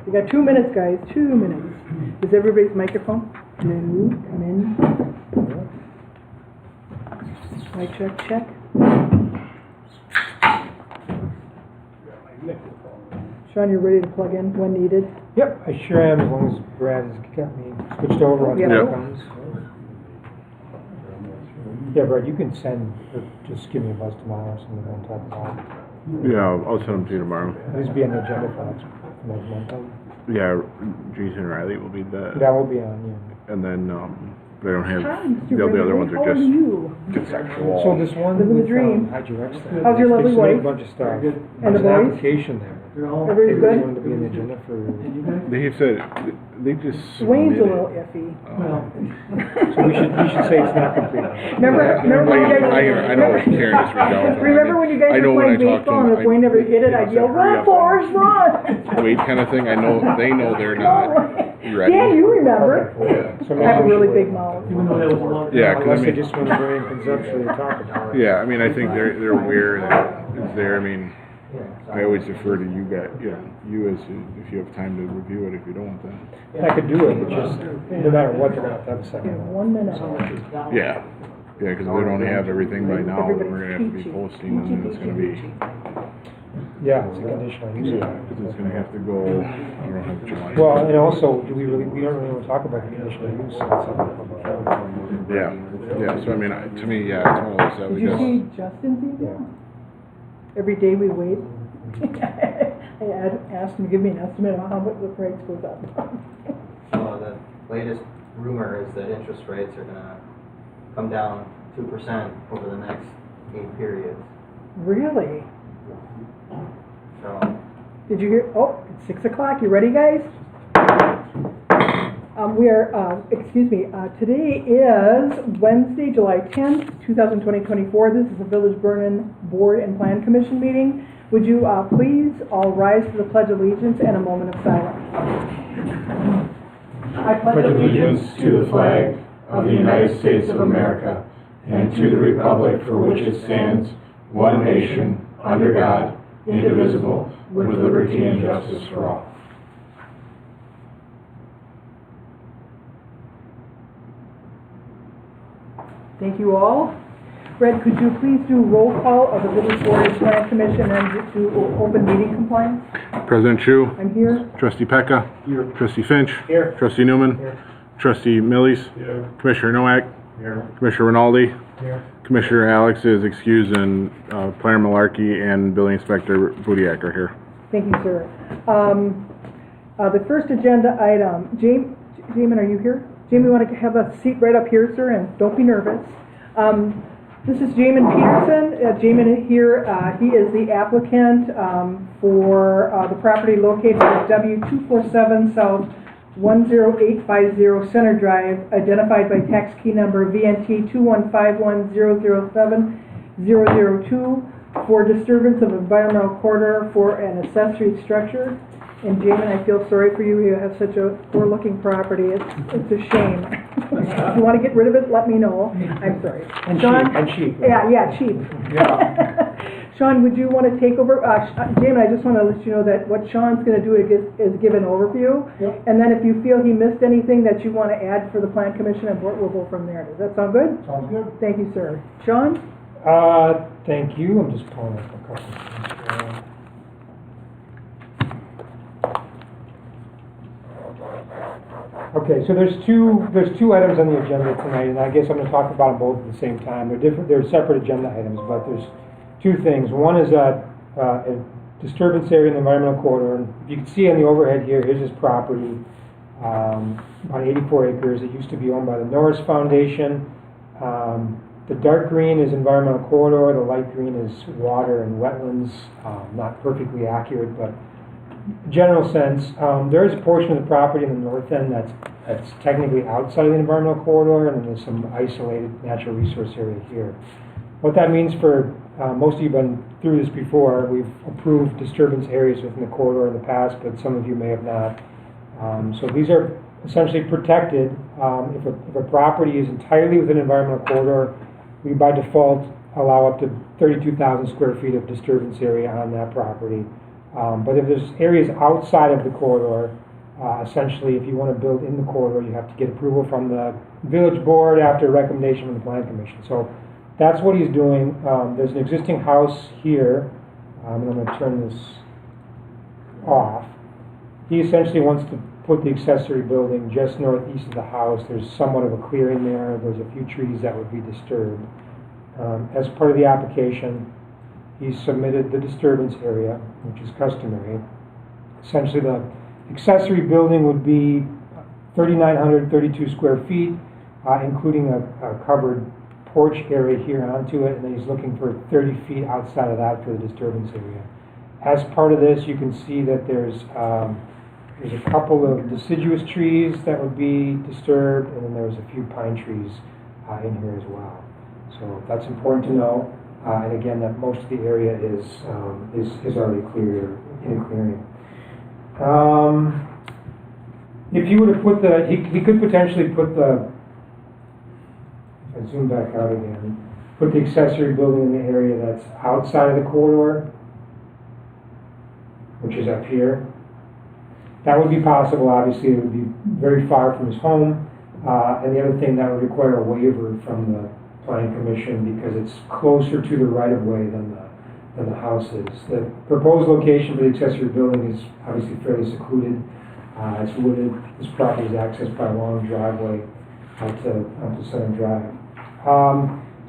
You got 2 minutes, guys, 2 minutes. Is everybody's microphone? No, come in. Mic check. Sean, you're ready to plug in when needed? Yep, I sure am, as long as Brad has got me switched over on Yep. the comes. Yeah, Brad, you can send, or just give me a buzz tomorrow or something on top of that. Yeah, I'll send them to you tomorrow. These be on the agenda for next month. Yeah, Jason Riley will be That will be on, yeah. and then they don't have, Hi, Mr. the other ones How are are just you? conceptual. So this one Living the with dream. Hydrorex there. How's your lovely they submitted wife? a bunch of stuff. And the There's an boys? application there. Everybody's They good? wanted to be on the agenda for, They said, they just Wayne's a submitted- little iffy. so we should say it's not complete. Remember when you guys... I know Karen just reached out to him. Remember when you guys I know were when I playing talked to baseball him, and if Wayne never hit it, I'd yell, run, Forrest, run! Wade kind of thing, I know, they know they're not ready. Dan, you remember. So I have a maybe we really should big wait. mouth. Yeah, 'cause Unless I they mean, just want to bring conceptually to talk about it. yeah, I mean, I think they're aware that it's there. I mean, I always defer to you guys, you as if you have time to review it. If you don't, then I could do it, but just, no matter what, they're gonna have to have a Okay, second. 1 minute. yeah, because we don't have everything by now. We're gonna have to be posting, and then it's gonna be Yeah, it's a conditional use. because it's gonna have to go. I don't have July. Well, and also, we don't really want to talk about the conditional use. It's something public health. Yeah. So I mean, to me, yeah, it's one of those that Did we you just. see Justin's email? Every day we wait. I asked him to give me an estimate of how much the price goes up. So the latest rumor is that interest rates are gonna come down 2% over the next 8 periods. Really? So, Did you hear? Oh, it's 6 o'clock. You ready, guys? Today is Wednesday, July 10th, 2024. This is the Village Vernon Board and Plan Commission meeting. Would you please all rise for the Pledge of Allegiance and a moment of silence? I pledge allegiance to the flag of the United States of America and to the republic for which it stands, one nation, under God, indivisible, with liberty and justice for all. Thank you all. Red, could you please do roll call of the Village Board and Plan Commission and do open meeting compliance? President Chu. I'm here. Trustee Pecca. Here. Trustee Finch. Here. Trustee Newman. Here. Trustee Millies. Yeah. Commissioner Nowak. Here. Commissioner Rinaldi. Here. Commissioner Alex is excused, and Planner Malarkey and Building Inspector Budiak are here. Thank you, sir. The first agenda item, Jamin, are you here? Jamie, you want to have a seat right up here, sir, and don't be nervous. This is Jamin Peterson. Jamin here, he is the applicant for the property located at W247 South 10850 Center Drive, identified by tax key number VNT 2151007-002 for disturbance of environmental corridor for an accessory structure. And Jamin, I feel sorry for you. You have such a poor-looking property. It's a shame. If you want to get rid of it, let me know. I'm sorry. And Sean? cheap, and cheap. Yeah, cheap. Yeah. Sean, would you want to take over? Jamin, I just want to let you know that what Sean's going to do is give an overview. Yep. And then if you feel he missed anything that you want to add for the Plan Commission and Board, we'll go from there. Does that sound good? Sounds good. Thank you, sir. Sean? Thank you. I'm just pulling up a couple of things. Okay, so there's two items on the agenda tonight, and I guess I'm going to talk about them both at the same time. They're separate agenda items, but there's two things. One is a disturbance area in the environmental corridor. And you can see on the overhead here, here's this property, about 84 acres. It used to be owned by the Norris Foundation. The dark green is environmental corridor. The light green is water and wetlands. Not perfectly accurate, but general sense. There is a portion of the property in the north end that's technically outside of the environmental corridor, and then there's some isolated natural resource area here. What that means for most of you have been through this before. We've approved disturbance areas within the corridor in the past, but some of you may have not. So these are essentially protected. If a property is entirely within an environmental corridor, we by default allow up to 32,000 square feet of disturbance area on that property. But if there's areas outside of the corridor, essentially, if you want to build in the corridor, you have to get approval from the village board after a recommendation from the plan commission. So that's what he's doing. There's an existing house here, and I'm going to turn this off. He essentially wants to put the accessory building just northeast of the house. There's somewhat of a clearing there. There's a few trees that would be disturbed. As part of the application, he submitted the disturbance area, which is customary. Essentially, the accessory building would be 3,932 square feet, including a covered porch area here onto it, and then he's looking for 30 feet outside of that for the disturbance area. As part of this, you can see that there's a couple of deciduous trees that would be disturbed, and then there's a few pine trees in here as well. So that's important to know. And again, that most of the area is already cleared in a clearing. If you were to put he could potentially put if I zoom back out again, put the accessory building in the area that's outside of the corridor, which is up here. That would be possible. Obviously, it would be very far from his home. And the other thing, that would require a waiver from the planning commission because it's closer to the right-of-way than the house is. The proposed location for the accessory building is obviously fairly secluded. It's wooded. This property is accessed by a long driveway out to Center Drive.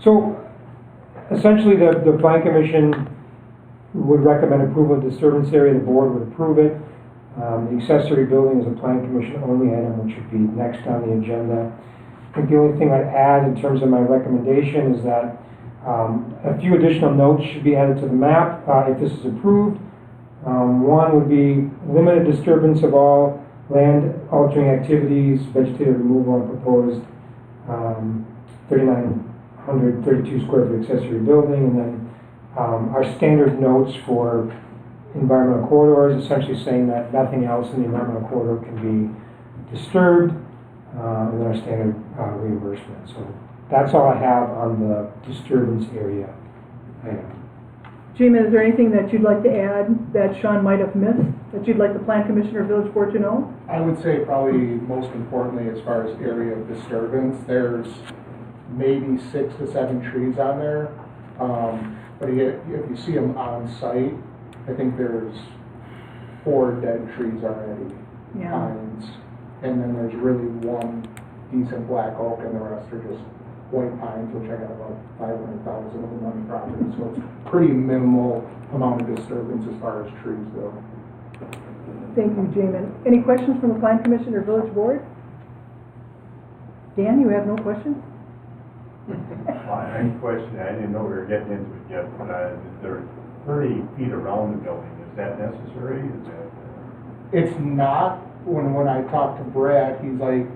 So essentially, the planning commission would recommend approval of disturbance area. The board would approve it. The accessory building is a planning commission only item, which should be next on the agenda. I think the only thing I'd add in terms of my recommendation is that a few additional notes should be added to the map if this is approved. One would be limited disturbance of all land altering activities, vegetative removal on proposed 3,932 square foot accessory building, and then our standard notes for environmental corridors, essentially saying that nothing else in the environmental corridor can be disturbed, and then our standard reimbursement. So that's all I have on the disturbance area item. Jamie, is there anything that you'd like to add that Sean might have missed, that you'd like the plan commissioner or village board to know? I would say probably most importantly, as far as area of disturbance, there's maybe 6 to 7 trees on there. But if you see them on site, I think there's 4 dead trees already, Yeah. pines, and then there's really one decent black oak, and the rest are just white pines, which I got about 500,000 of them on the property, so it's pretty minimal amount of disturbance as far as trees go. Thank you, Jamie. Any questions from the plan commission or village board? Dan, you have no questions? Any question, I didn't know we were getting into it yet, but there are 30 feet around the building, is that necessary? Is that, It's not. When I talked to Brad, he's like,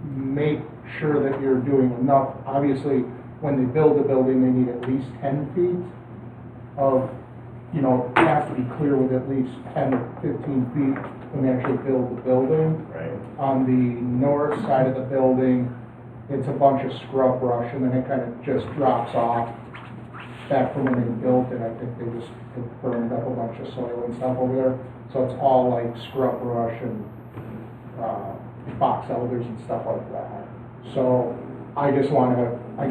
make sure that you're doing enough. Obviously, when they build the building, they need at least 10 feet of, it has to be clear with at least 10 or 15 feet when they actually build the building. right? On the north side of the building, it's a bunch of scrub brush, and then it kind of just drops off. Back from when they built it, I think they just burned up a bunch of soil and stuff over there. So it's all like scrub brush and box elders and stuff like that. So I just want to, I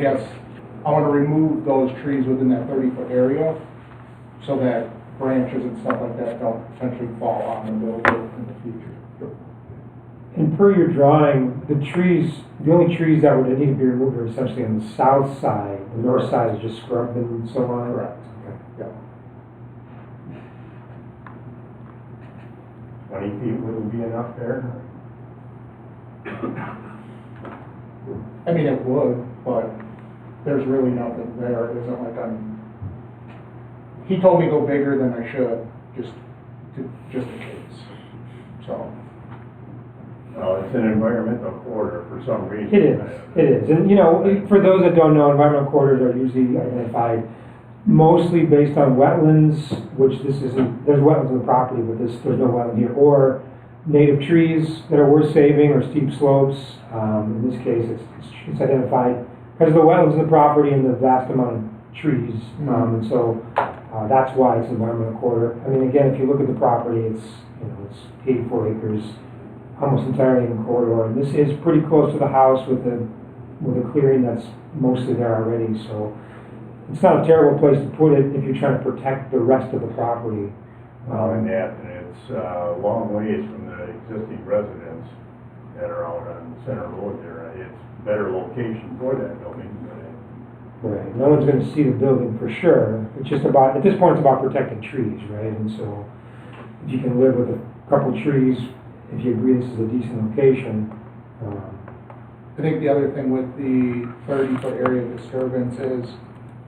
want to remove those trees within that 30-foot area so that branches and stuff like that don't potentially fall on the building in the future. And per your drawing, the only trees that would need to be removed are essentially on the south side. The north side is just scrub and so on. Correct. Okay. Yeah. 20 feet wouldn't be enough there? I mean, it would, but there's really nothing there. It isn't like he told me to go bigger than I should, just in case. So. Well, it's an environmental corridor for some reason. It is. And, for those that don't know, environmental corridors are usually identified mostly based on wetlands, which this isn't, there's wetlands on the property, but there's no wetland here, or native trees that are worth saving, or steep slopes. In this case, it's identified because of the wetlands on the property and the vast amount of trees. And so That's why it's environmental corridor. I mean, again, if you look at the property, it's 84 acres, almost entirely in corridor. And this is pretty close to the house with a clearing that's mostly there already. So it's not a terrible place to put it if you're trying to protect the rest of the property. And it's a long ways from the existing residents that are out on Center Road there. It's a better location for that building. Right. No one's going to see the building for sure. It's just about, at this point, it's about protecting trees, right? And so if you can live with a couple trees, if you agree this is a decent location. I think the other thing with the 30-foot area of disturbance is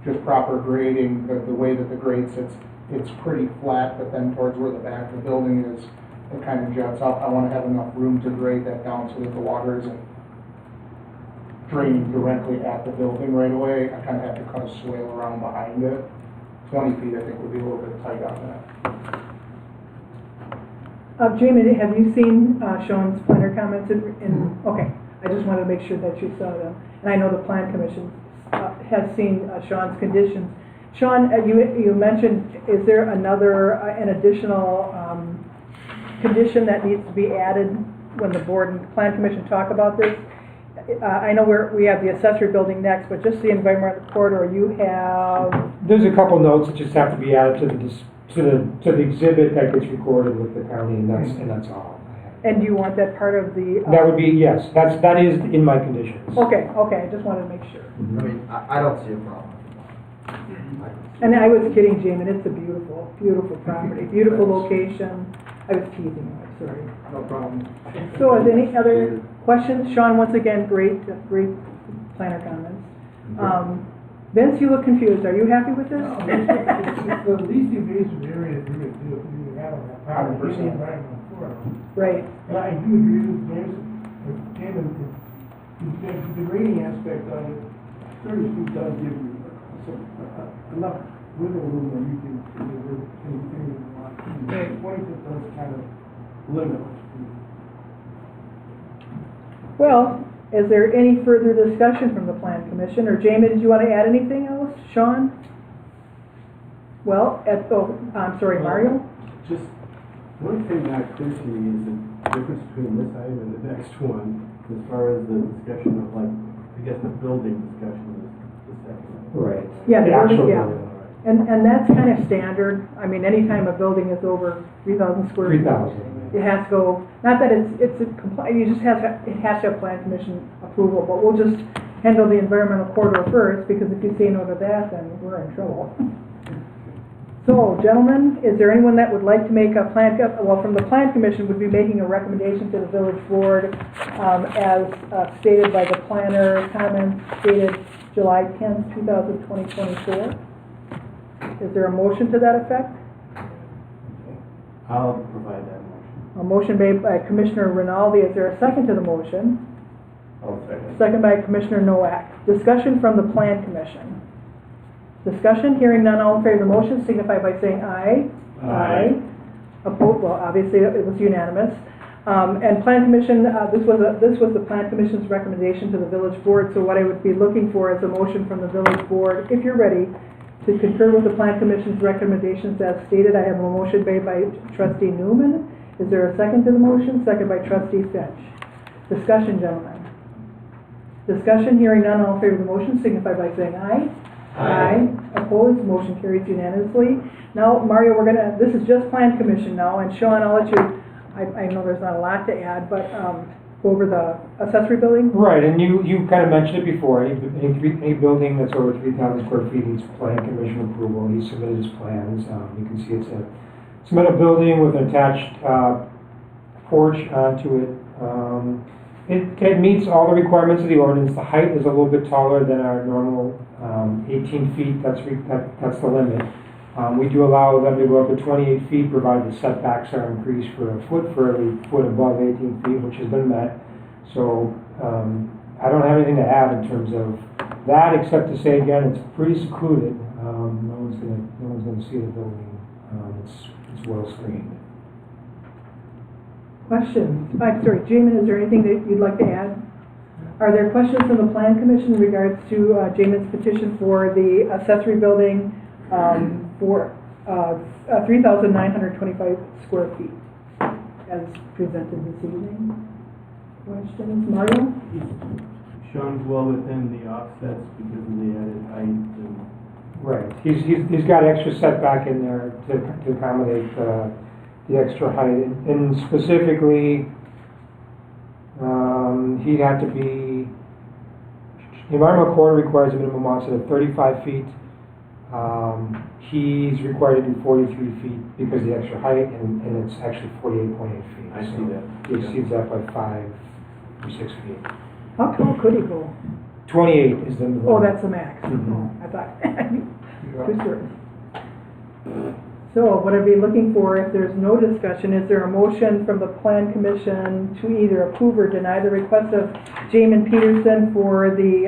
just proper grading. The way that the grade sits, it's pretty flat, but then towards where the back of the building is, it kind of juts up. I want to have enough room to grade that down so that the water isn't draining directly at the building right away. I kind of have to cut a swale around behind it. 20 feet, I think, would be a little bit tight on that. Jamie, have you seen Sean's planner comments okay, I just wanted to make sure that you saw them. And I know the Plan Commission has seen Sean's conditions. Sean, you mentioned, is there an additional condition that needs to be added when the board and Plan Commission talk about this? I know we have the accessory building next, but just the environmental corridor, you have... There's a couple notes that just have to be added to the exhibit that gets recorded with the county, and that's all. And do you want that part of the... That would be, yes, that is in my conditions. Okay, I just wanted to make sure. Mm-hmm. I mean, I don't see a problem. And I was kidding, Jamie, it's a beautiful, beautiful property, beautiful location. I was teasing you, I'm sorry. No problem. So is any other questions? Sean, once again, great planner comments. Vince, you look confused. Are you happy with this? It's the least invasive area that you have on that property, in the environmental corridor. Right. And I do agree with James, the grading aspect of it, 30 feet does give you enough wiggle room where you can do anything you want. 20 foot does kind of limit. Well, is there any further discussion from the Plan Commission? Or Jamie, did you want to add anything else? Sean? Well, I'm sorry, Mario? Just one thing not clear to me is the difference between this item and the next one, as far as the discussion of the building discussion is the second one. Right. Yeah, The actual yeah. building. And that's kind of standard. I mean, anytime a building is over 3,000 square feet. 3,000. It has to go, not that it's a it has to have Plan Commission approval, but we'll just handle the environmental corridor first, because if you say no to that, then we're in trouble. So, gentlemen, is there anyone that would like to make a from the Plan Commission would be making a recommendation to the village board, as stated by the planner comments dated July 10th, 2024. Is there a motion to that effect? I'll provide that motion. A motion made by Commissioner Rinaldi. Is there a second to the motion? I'll second. Second by Commissioner Nowak. Discussion from the Plan Commission. Discussion, hearing none, all in favor of the motion signify by saying aye. Aye. Opposed, well, obviously it was unanimous. And Plan Commission, this was the Plan Commission's recommendation to the village board, so what I would be looking for is a motion from the village board, if you're ready, to concur with the Plan Commission's recommendations as stated. I have a motion made by Trustee Newman. Is there a second to the motion? Second by Trustee Finch. Discussion, gentlemen. Discussion, hearing none, all in favor of the motion signify by saying aye. Aye. Opposed, motion carries unanimously. Now, Mario, this is just Plan Commission now, and Sean, I'll let you, I know there's not a lot to add, but go over the accessory building. Right, and you kind of mentioned it before. Any building that's over 3,000 square feet needs Plan Commission approval. He submitted his plans. You can see it's a metal building with an attached porch onto it. It meets all the requirements of the ordinance. The height is a little bit taller than our normal 18 feet. That's the limit. We do allow them to go up to 28 feet, provided the setbacks are increased for a foot for every foot above 18 feet, which has been met. So I don't have anything to add in terms of that, except to say again, it's pretty secluded. No one's gonna see the building. It's well screened. Questions? Sorry, Jamin, is there anything that you'd like to add? Are there questions from the Plan Commission in regards to Jamin's petition for the accessory building for 3,925 square feet as presented this evening. Questions, Mario? Sean's well within the offsets because of the added height and. Right, he's got extra setback in there to accommodate the extra height, and specifically, he'd have to be, the environmental corridor requires a minimum offset of 35 feet. He's required to do 43 feet because of the extra height, and it's actually 48.8 feet. I see So that. he exceeds that by 5 or 6 feet. How tall could he go? 28 is the limit. Oh, that's the max. Mhm. Oh, I thought, too certain. So what I'd be looking for, if there's no discussion, is there a motion from the Plan Commission to either approve or deny the request of Jamin Peterson for the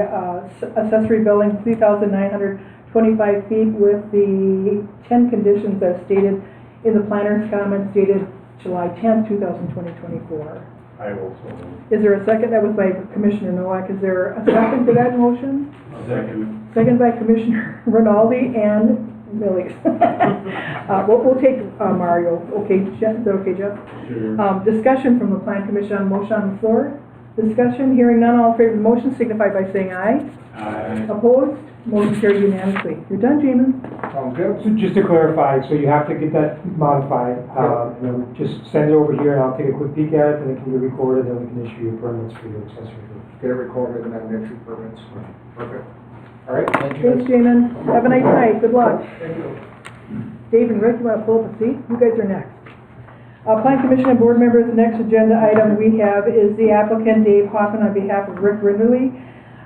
accessory building 3,925 feet with the 10 conditions as stated in the planner's comments dated July 10th, 2024. I will so move. Is there a second? That was by Commissioner Nowak. Is there a second to that motion? Second. Second by Commissioner Rinaldi and Millies. We'll take Mario. Okay, Jeff, is that okay, Jeff? Sure. Discussion from the Plan Commission on motion on the floor. Discussion, hearing none, all in favor of the motion signify by saying aye. Aye. Opposed? Motion carried unanimously. You're done, Jamin. Sounds good. So just to clarify, so you have to get that modified, and then just send it over here, and I'll take a quick peek at it, and it can be recorded, then we can issue your permits for your accessory building. Get it recorded and then issue permits. Perfect. All right, thank you. Thanks, Jamin. Have a nice night. Good luck. Dave and Rick, you want to pull up a seat? You guys are next. Plan Commission and board members, the next agenda item we have is the applicant Dave Hoffman on behalf of Rick Rinaldi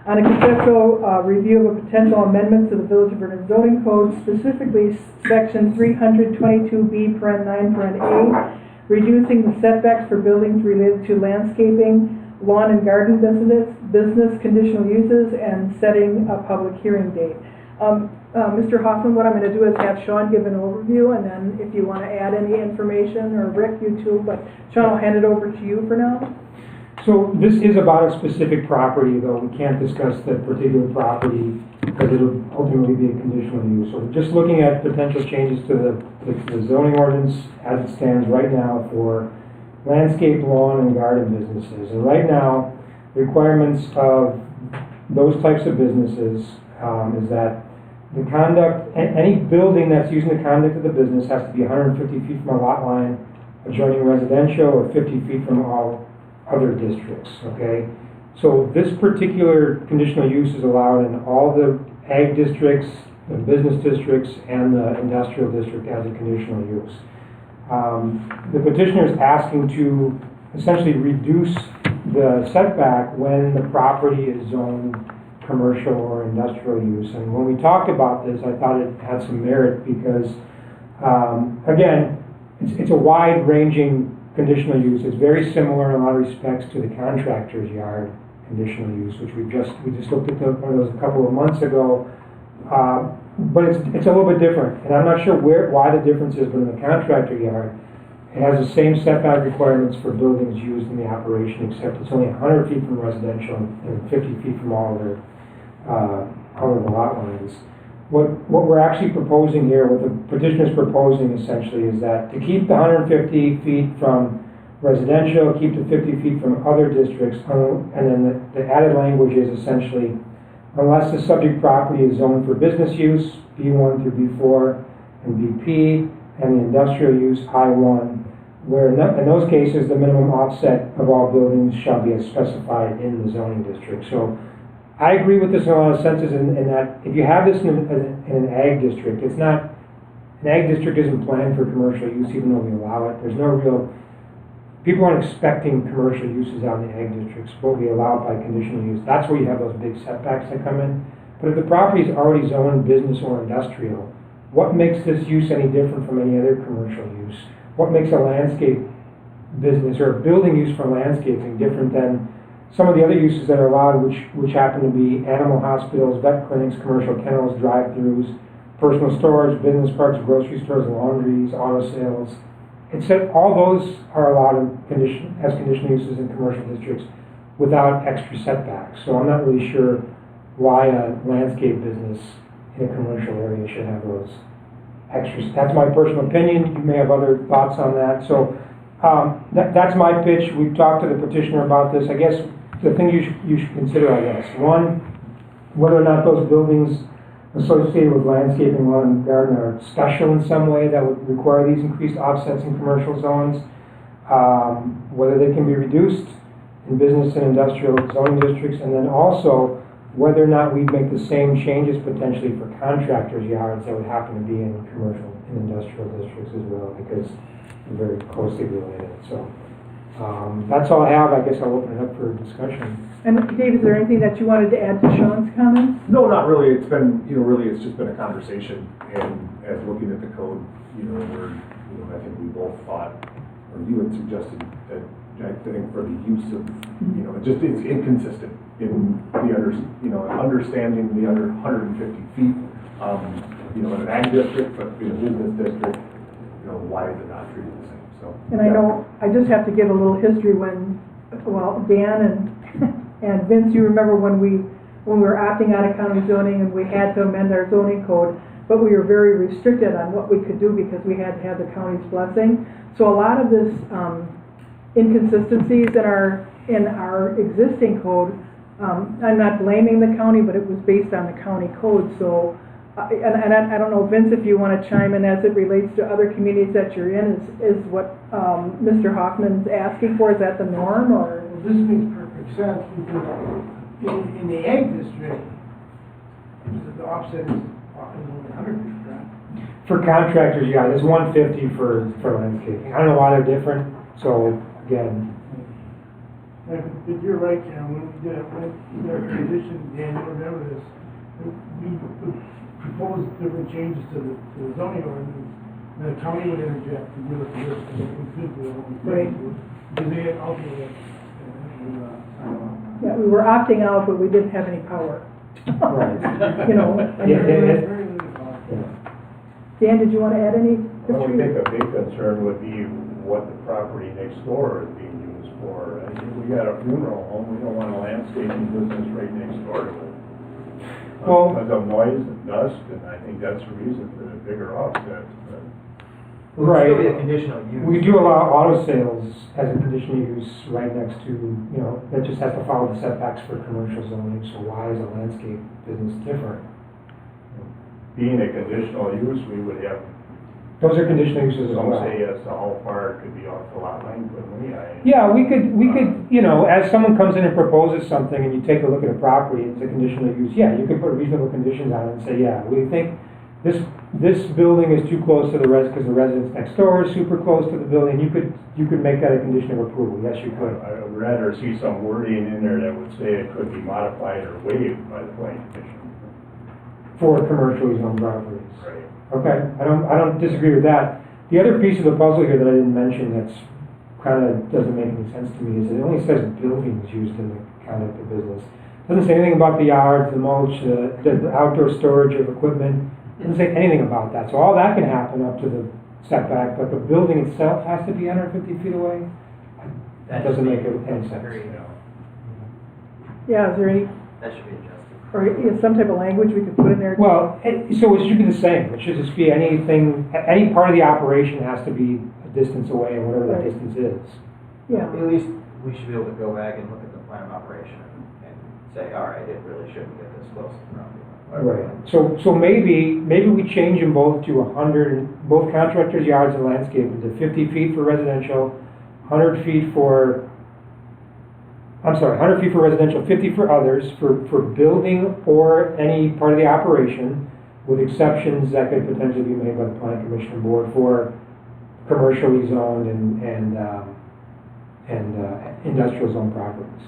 on a conceptual review of a potential amendments to the Village of Vernon zoning code, specifically section 322B, paren 9, paren A, reducing the setbacks for buildings related to landscaping, lawn and garden business conditional uses, and setting a public hearing date. Mr. Hoffman, what I'm going to do is have Sean give an overview, and then if you want to add any information, or Rick, you too, but Sean, I'll hand it over to you for now. So this is about a specific property, though we can't discuss that particular property because it'll ultimately be a conditional use. So just looking at potential changes to the zoning ordinance as it stands right now for landscape, lawn, and garden businesses. And right now, requirements of those types of businesses is that the conduct, any building that's using the conduct of the business has to be 150 feet from a lot line adjoining residential or 50 feet from all other districts, okay? So this particular conditional use is allowed in all the ag districts, the business districts, and the industrial district as a conditional use. The petitioner is asking to essentially reduce the setback when the property is zoned commercial or industrial use. And when we talked about this, I thought it had some merit because, again, it's a wide-ranging conditional use. It's very similar in a lot of respects to the contractor's yard conditional use, which we just looked at one of those a couple of months ago. But it's a little bit different, and I'm not sure why the difference is, but in the contractor yard, it has the same setback requirements for buildings used in the operation, except it's only 100 feet from residential and 50 feet from all of the lot lines. What we're actually proposing here, what the petitioner is proposing essentially, is that to keep the 150 feet from residential, keep the 50 feet from other districts, and then the added language is essentially, unless the subject property is zoned for business use, B1 through B4, and BP, and the industrial use, I1, where in those cases, the minimum offset of all buildings shall be as specified in the zoning district. So I agree with this in a lot of senses in that if you have this in an ag district, it's not, an ag district isn't planned for commercial use even though we allow it. There's no real, people aren't expecting commercial uses out in the ag districts, but we allow it by conditional use. That's where you have those big setbacks that come in. But if the property is already zoned business or industrial, what makes this use any different from any other commercial use? What makes a landscape business or a building use for landscaping different than some of the other uses that are allowed, which happen to be animal hospitals, vet clinics, commercial kennels, drive-thrus, personal storage, business parks, grocery stores, laundries, auto sales. It said all those are allowed as conditional uses in commercial districts without extra setbacks. So I'm not really sure why a landscape business in a commercial area should have those extra, that's my personal opinion, you may have other thoughts on that, so, that's my pitch, we've talked to the petitioner about this, I guess, the thing you should consider, I guess, one, whether or not those buildings associated with landscaping, lawn and garden are special in some way that would require these increased offsets in commercial zones, whether they can be reduced in business and industrial zoning districts, and then also whether or not we make the same changes potentially for contractors' yards that would happen to be in commercial and industrial districts as well, because they're very closely related. So that's all I have. I guess I'll open it up for discussion. And Dave, is there anything that you wanted to add to Sean's comments? No, not really. It's been, really, it's just been a conversation, and as looking at the code, I think we both thought, or you had suggested that, I think for the use of, it's inconsistent in the understanding the under 150 feet, in an ag district, but in a business district, why is it not treated the same? So. And I know, I just have to give a little history when, Dan and Vince, you remember when we were opting out of county zoning and we had to amend our zoning code, but we were very restricted on what we could do because we had to have the county's blessing. So a lot of this inconsistencies in our existing code, I'm not blaming the county, but it was based on the county code. So, and I don't know, Vince, if you want to chime in as it relates to other communities that you're in, is what Mr. Hoffman's asking for, is that the norm, or? Well, this makes perfect sense, because in the ag district, the offset is only 100 feet, right? For contractors, yeah, there's 150 for landscaping. I don't know why they're different. So again. But you're right, Karen, when we did our transition, Dan, you remember this, we proposed different changes to the zoning ordinance, and the county would interject to give us a list of what we could do, what we couldn't do, because they had ultimately, Yeah, we were opting out, but we didn't have any power. Right. very limited power. Dan, did you want to add any I would history? think a big concern would be what the property next door is being used for. And if we got a funeral home, we don't want a landscaping business right next door to it. Well, Because of noise and dust, and I think that's the reason for the bigger offset. right. It'll be a conditional use. We do allow auto sales as a conditional use right next to, that just has to follow the setbacks for commercial zoning. So why is a landscape business different? Being a conditional use, we would have Those are conditional uses as some well. say as to how far it could be off the lot line, couldn't we? Yeah, we could, as someone comes in and proposes something and you take a look at a property, it's a conditional use, yeah, you could put reasonable conditions on it and say, yeah, we think this building is too close to the because the residence next door is super close to the building, you could make that a condition of approval, yes, you could. I would rather see some wording in there that would say it could be modified or waived by the planning commission. For commercially zoned properties. Right. Okay, I don't disagree with that. The other piece of the puzzle here that I didn't mention that's kind of doesn't make any sense to me is it only says buildings used in the conduct of business. It doesn't say anything about the yards, the mulch, the outdoor storage of equipment. It doesn't say anything about that. So all that can happen up to the setback, but the building itself has to be 150 feet away? That doesn't make any sense. Yeah, is there any, That should be adjusted. or some type of language we could put in there? Well, so it should be the same. It should just be any part of the operation has to be a distance away, and whatever that Right. distance is. Yeah, At least we should be able to go back and look at the plan of operation and say, all right, it really shouldn't get this close to the property line. Right. So maybe we change them both to 100, both contractors' yards and landscaping to 50 feet for residential, 100 feet for. 100 feet for residential, 50 for others, for building or any part of the operation, with exceptions that could potentially be made by the planning commission board for commercially zoned and industrial zone properties.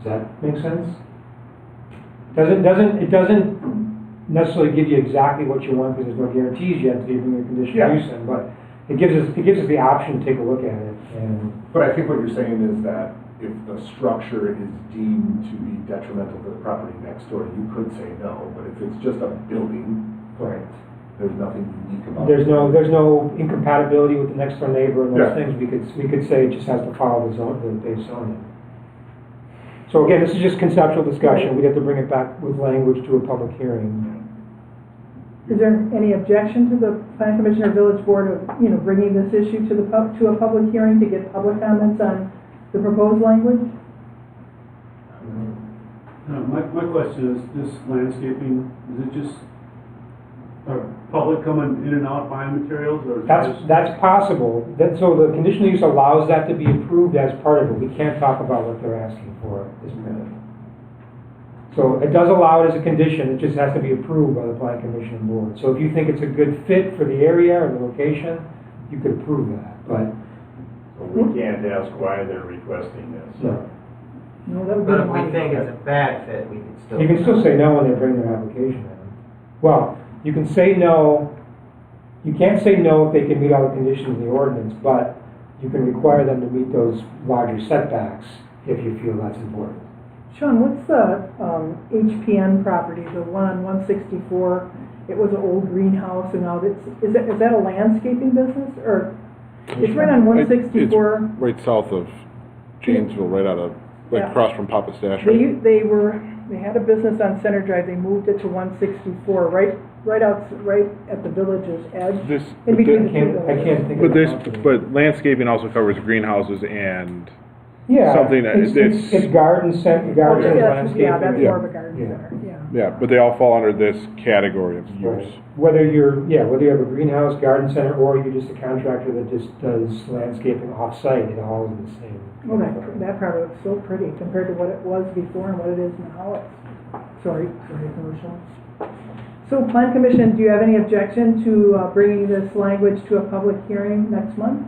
Does that make sense? It doesn't necessarily give you exactly what you want, because there's no guarantees yet until you bring your conditional use in, but it gives us the option to take a look at it. But I think what you're saying is that if the structure is deemed to be detrimental to the property next door, you could say no, but if it's just a building, Right. there's nothing unique about There's it. no incompatibility with the next door neighbor and those Yeah. things. We could say it just has to follow the base zoning. So again, this is just conceptual discussion. We'd have to bring it back with language to a public hearing. Is there any objection to the plan commission or village board of, bringing this issue to to a public hearing to get public comments on the proposed language? My question is, this landscaping, is it just public coming in and out buying materials, or is it just? That's possible. So the conditional use allows that to be approved as part of it. We can't talk about what they're asking for at this minute. So it does allow it as a condition, it just has to be approved by the plan commission board. So if you think it's a good fit for the area or the location, you could approve that, but. So we can't ask why they're requesting this. No. No, that would be. But if we think it's a bad fit, we can still. You can still say no when they bring their application in. Well, you can say no, you can't say no if they can meet all the conditions in the ordinance, but you can require them to meet those larger setbacks if you feel that's important. Sean, what's the HPN property, the one on 164? It was an old greenhouse, and now is that a landscaping business, or it's right on 164? It's right south of Janesville, right out of, Yeah. across from Papa Stash. They had a business on Center Drive. They moved it to 164, right at the village's edge. This, in between the I two can't villages. think but of this, the property. but landscaping also covers greenhouses and Yeah, something that it's garden center, garden center landscaping. Yeah, that's Yeah. more of a garden Yeah. center, yeah. yeah, but they all fall under this category of use. Whether you have a greenhouse, garden center, or you're just a contractor that just does landscaping off-site, it all is the same. Well, that probably looks so pretty compared to what it was before and what it is now. Sorry, commercial. So, Plan Commission, do you have any objection to bringing this language to a public hearing next month?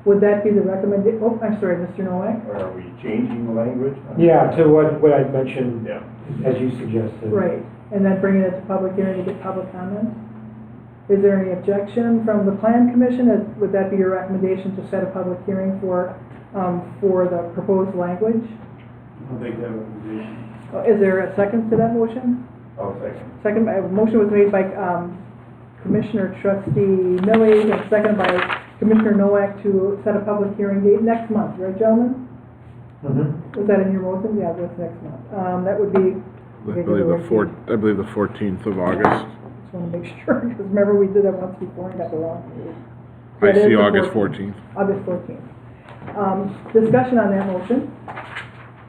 Would that be the recommendation? Oh, I'm sorry, Mr. Nowak? Or are we changing the language? Yeah, to what I mentioned, Yeah. as you suggested. Right, and then bringing it to public hearing to get public comment? Is there any objection from the Plan Commission? Would that be your recommendation to set a public hearing for the proposed language? I'll make that recommendation. Is there a second to that motion? I'll second. Second, motion was made by Commissioner Trustee Millie and seconded by Commissioner Nowak to set a public hearing date next month, right, gentlemen? Mm-hmm. Was that in your motion? Yeah, that's next month. That would be. I believe the 14th of August. Just want to make sure, because remember we did that once before and got the wrong date. I That is see the August 14th. August 14th. Discussion on that motion.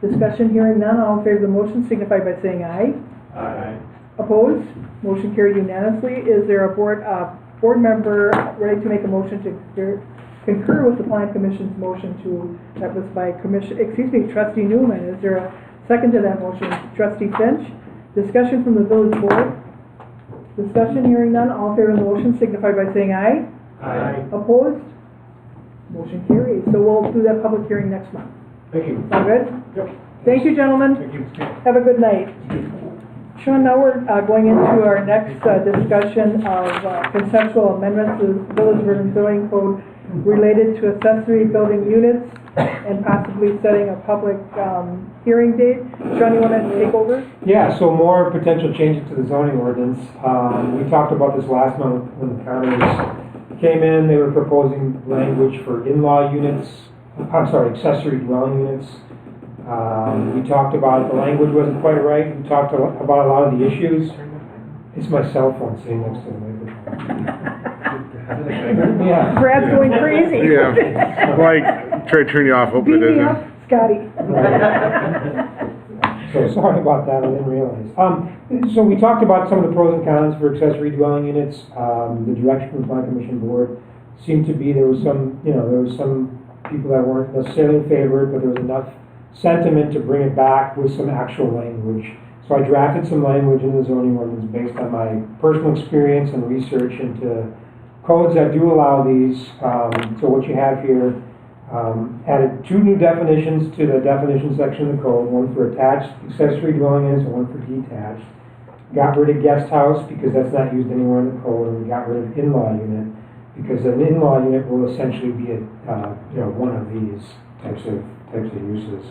Discussion, hearing none, all in favor of the motion signify by saying aye. Aye. Opposed? Motion carried unanimously. Is there a board member ready to make a motion to concur with the Plan Commission's motion that was by Trustee Newman? Is there a second to that motion? Trustee Finch? Discussion from the village board. Discussion, hearing none, all in favor of the motion signify by saying aye. Aye. Opposed? Motion carries. So we'll do that public hearing next month. Thank you. Sound good? Yep. Thank you, gentlemen. Thank you. Have a good night. Sean, now we're going into our next discussion of conceptual amendments to the Village of Vernon zoning code related to accessory building units and possibly setting a public hearing date. Sean, you want to take over? Yeah, so more potential changes to the zoning ordinance. We talked about this last month when the counties came in. They were proposing language for in-law units, accessory dwelling units. We talked about the language wasn't quite right. We talked about a lot of the issues. It's my cell phone sitting next to the microphone. Yeah. Brad's going crazy. Yeah, like, try to turn you off, hope it Beat me isn't. up, Scotty. So sorry about that, I didn't realize. So we talked about some of the pros and cons for accessory dwelling units. The direction from the Plan Commission Board seemed to be there was some people that weren't necessarily in favor, but there was enough sentiment to bring it back with some actual language. So I drafted some language in the zoning ordinance based on my personal experience and research into codes that do allow these. So what you have here, added 2 new definitions to the definition section of the code, one for attached accessory dwelling units and one for detached. Got rid of guest house because that's not used anywhere in the code, and we got rid of in-law unit because an in-law unit will essentially be one of these types of uses.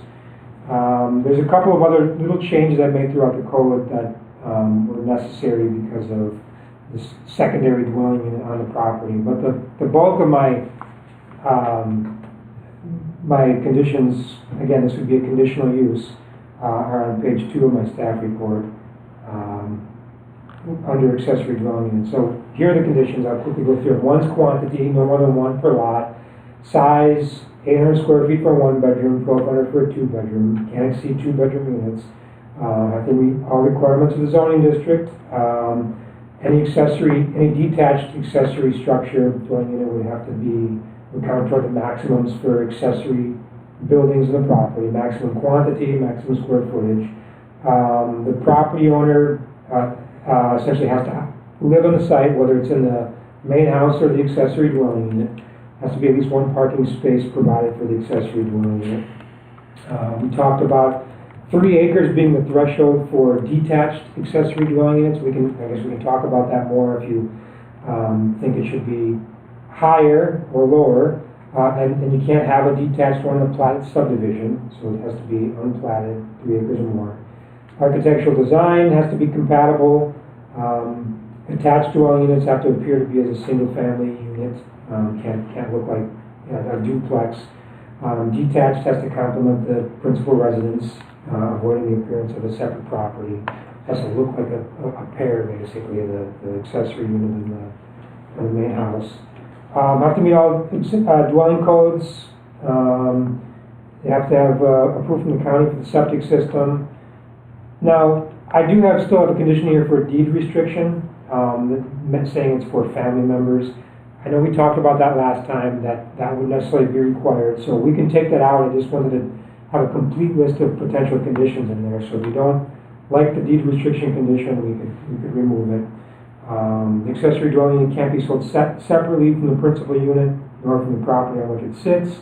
There's a couple of other little changes I made throughout the code that were necessary because of this secondary dwelling unit on the property. But the bulk of my conditions, again, this would be a conditional use, are on page 2 of my staff report. under accessory dwelling unit. So here are the conditions, I'll quickly go through it. One's quantity, no more than one per lot. Size, 800 square feet for a one bedroom, 1,200 for a two bedroom, can't exceed two bedroom units. Have to meet all requirements of the zoning district. Any detached accessory structure dwelling unit would have to would count toward the maximums for accessory buildings in the property, maximum quantity, maximum square footage. The property owner essentially has to live on the site, whether it's in the main house or the accessory dwelling unit. Has to be at least one parking space provided for the accessory dwelling unit. We talked about 3 acres being the threshold for detached accessory dwelling units. I guess we can talk about that more if you think it should be higher or lower. And you can't have a detached one in a platted subdivision, so it has to be unplatted, 3 acres or more. Architectural design has to be compatible. Attached dwelling units have to appear to be as a single family unit. Can't look like a duplex. Detached has to complement the principal residence, avoiding the appearance of a separate property. Has to look like a pair, basically, the accessory unit and the main house. Have to meet all dwelling codes. They have to have approval from the county for the septic system. Now, I do still have a condition here for a deed restriction, saying it's for family members. I know we talked about that last time, that wouldn't necessarily be required, so we can take that out. I just wanted to have a complete list of potential conditions in there, so if you don't like the deed restriction condition, we could remove it. The accessory dwelling unit can't be sold separately from the principal unit, nor from the property on which it sits.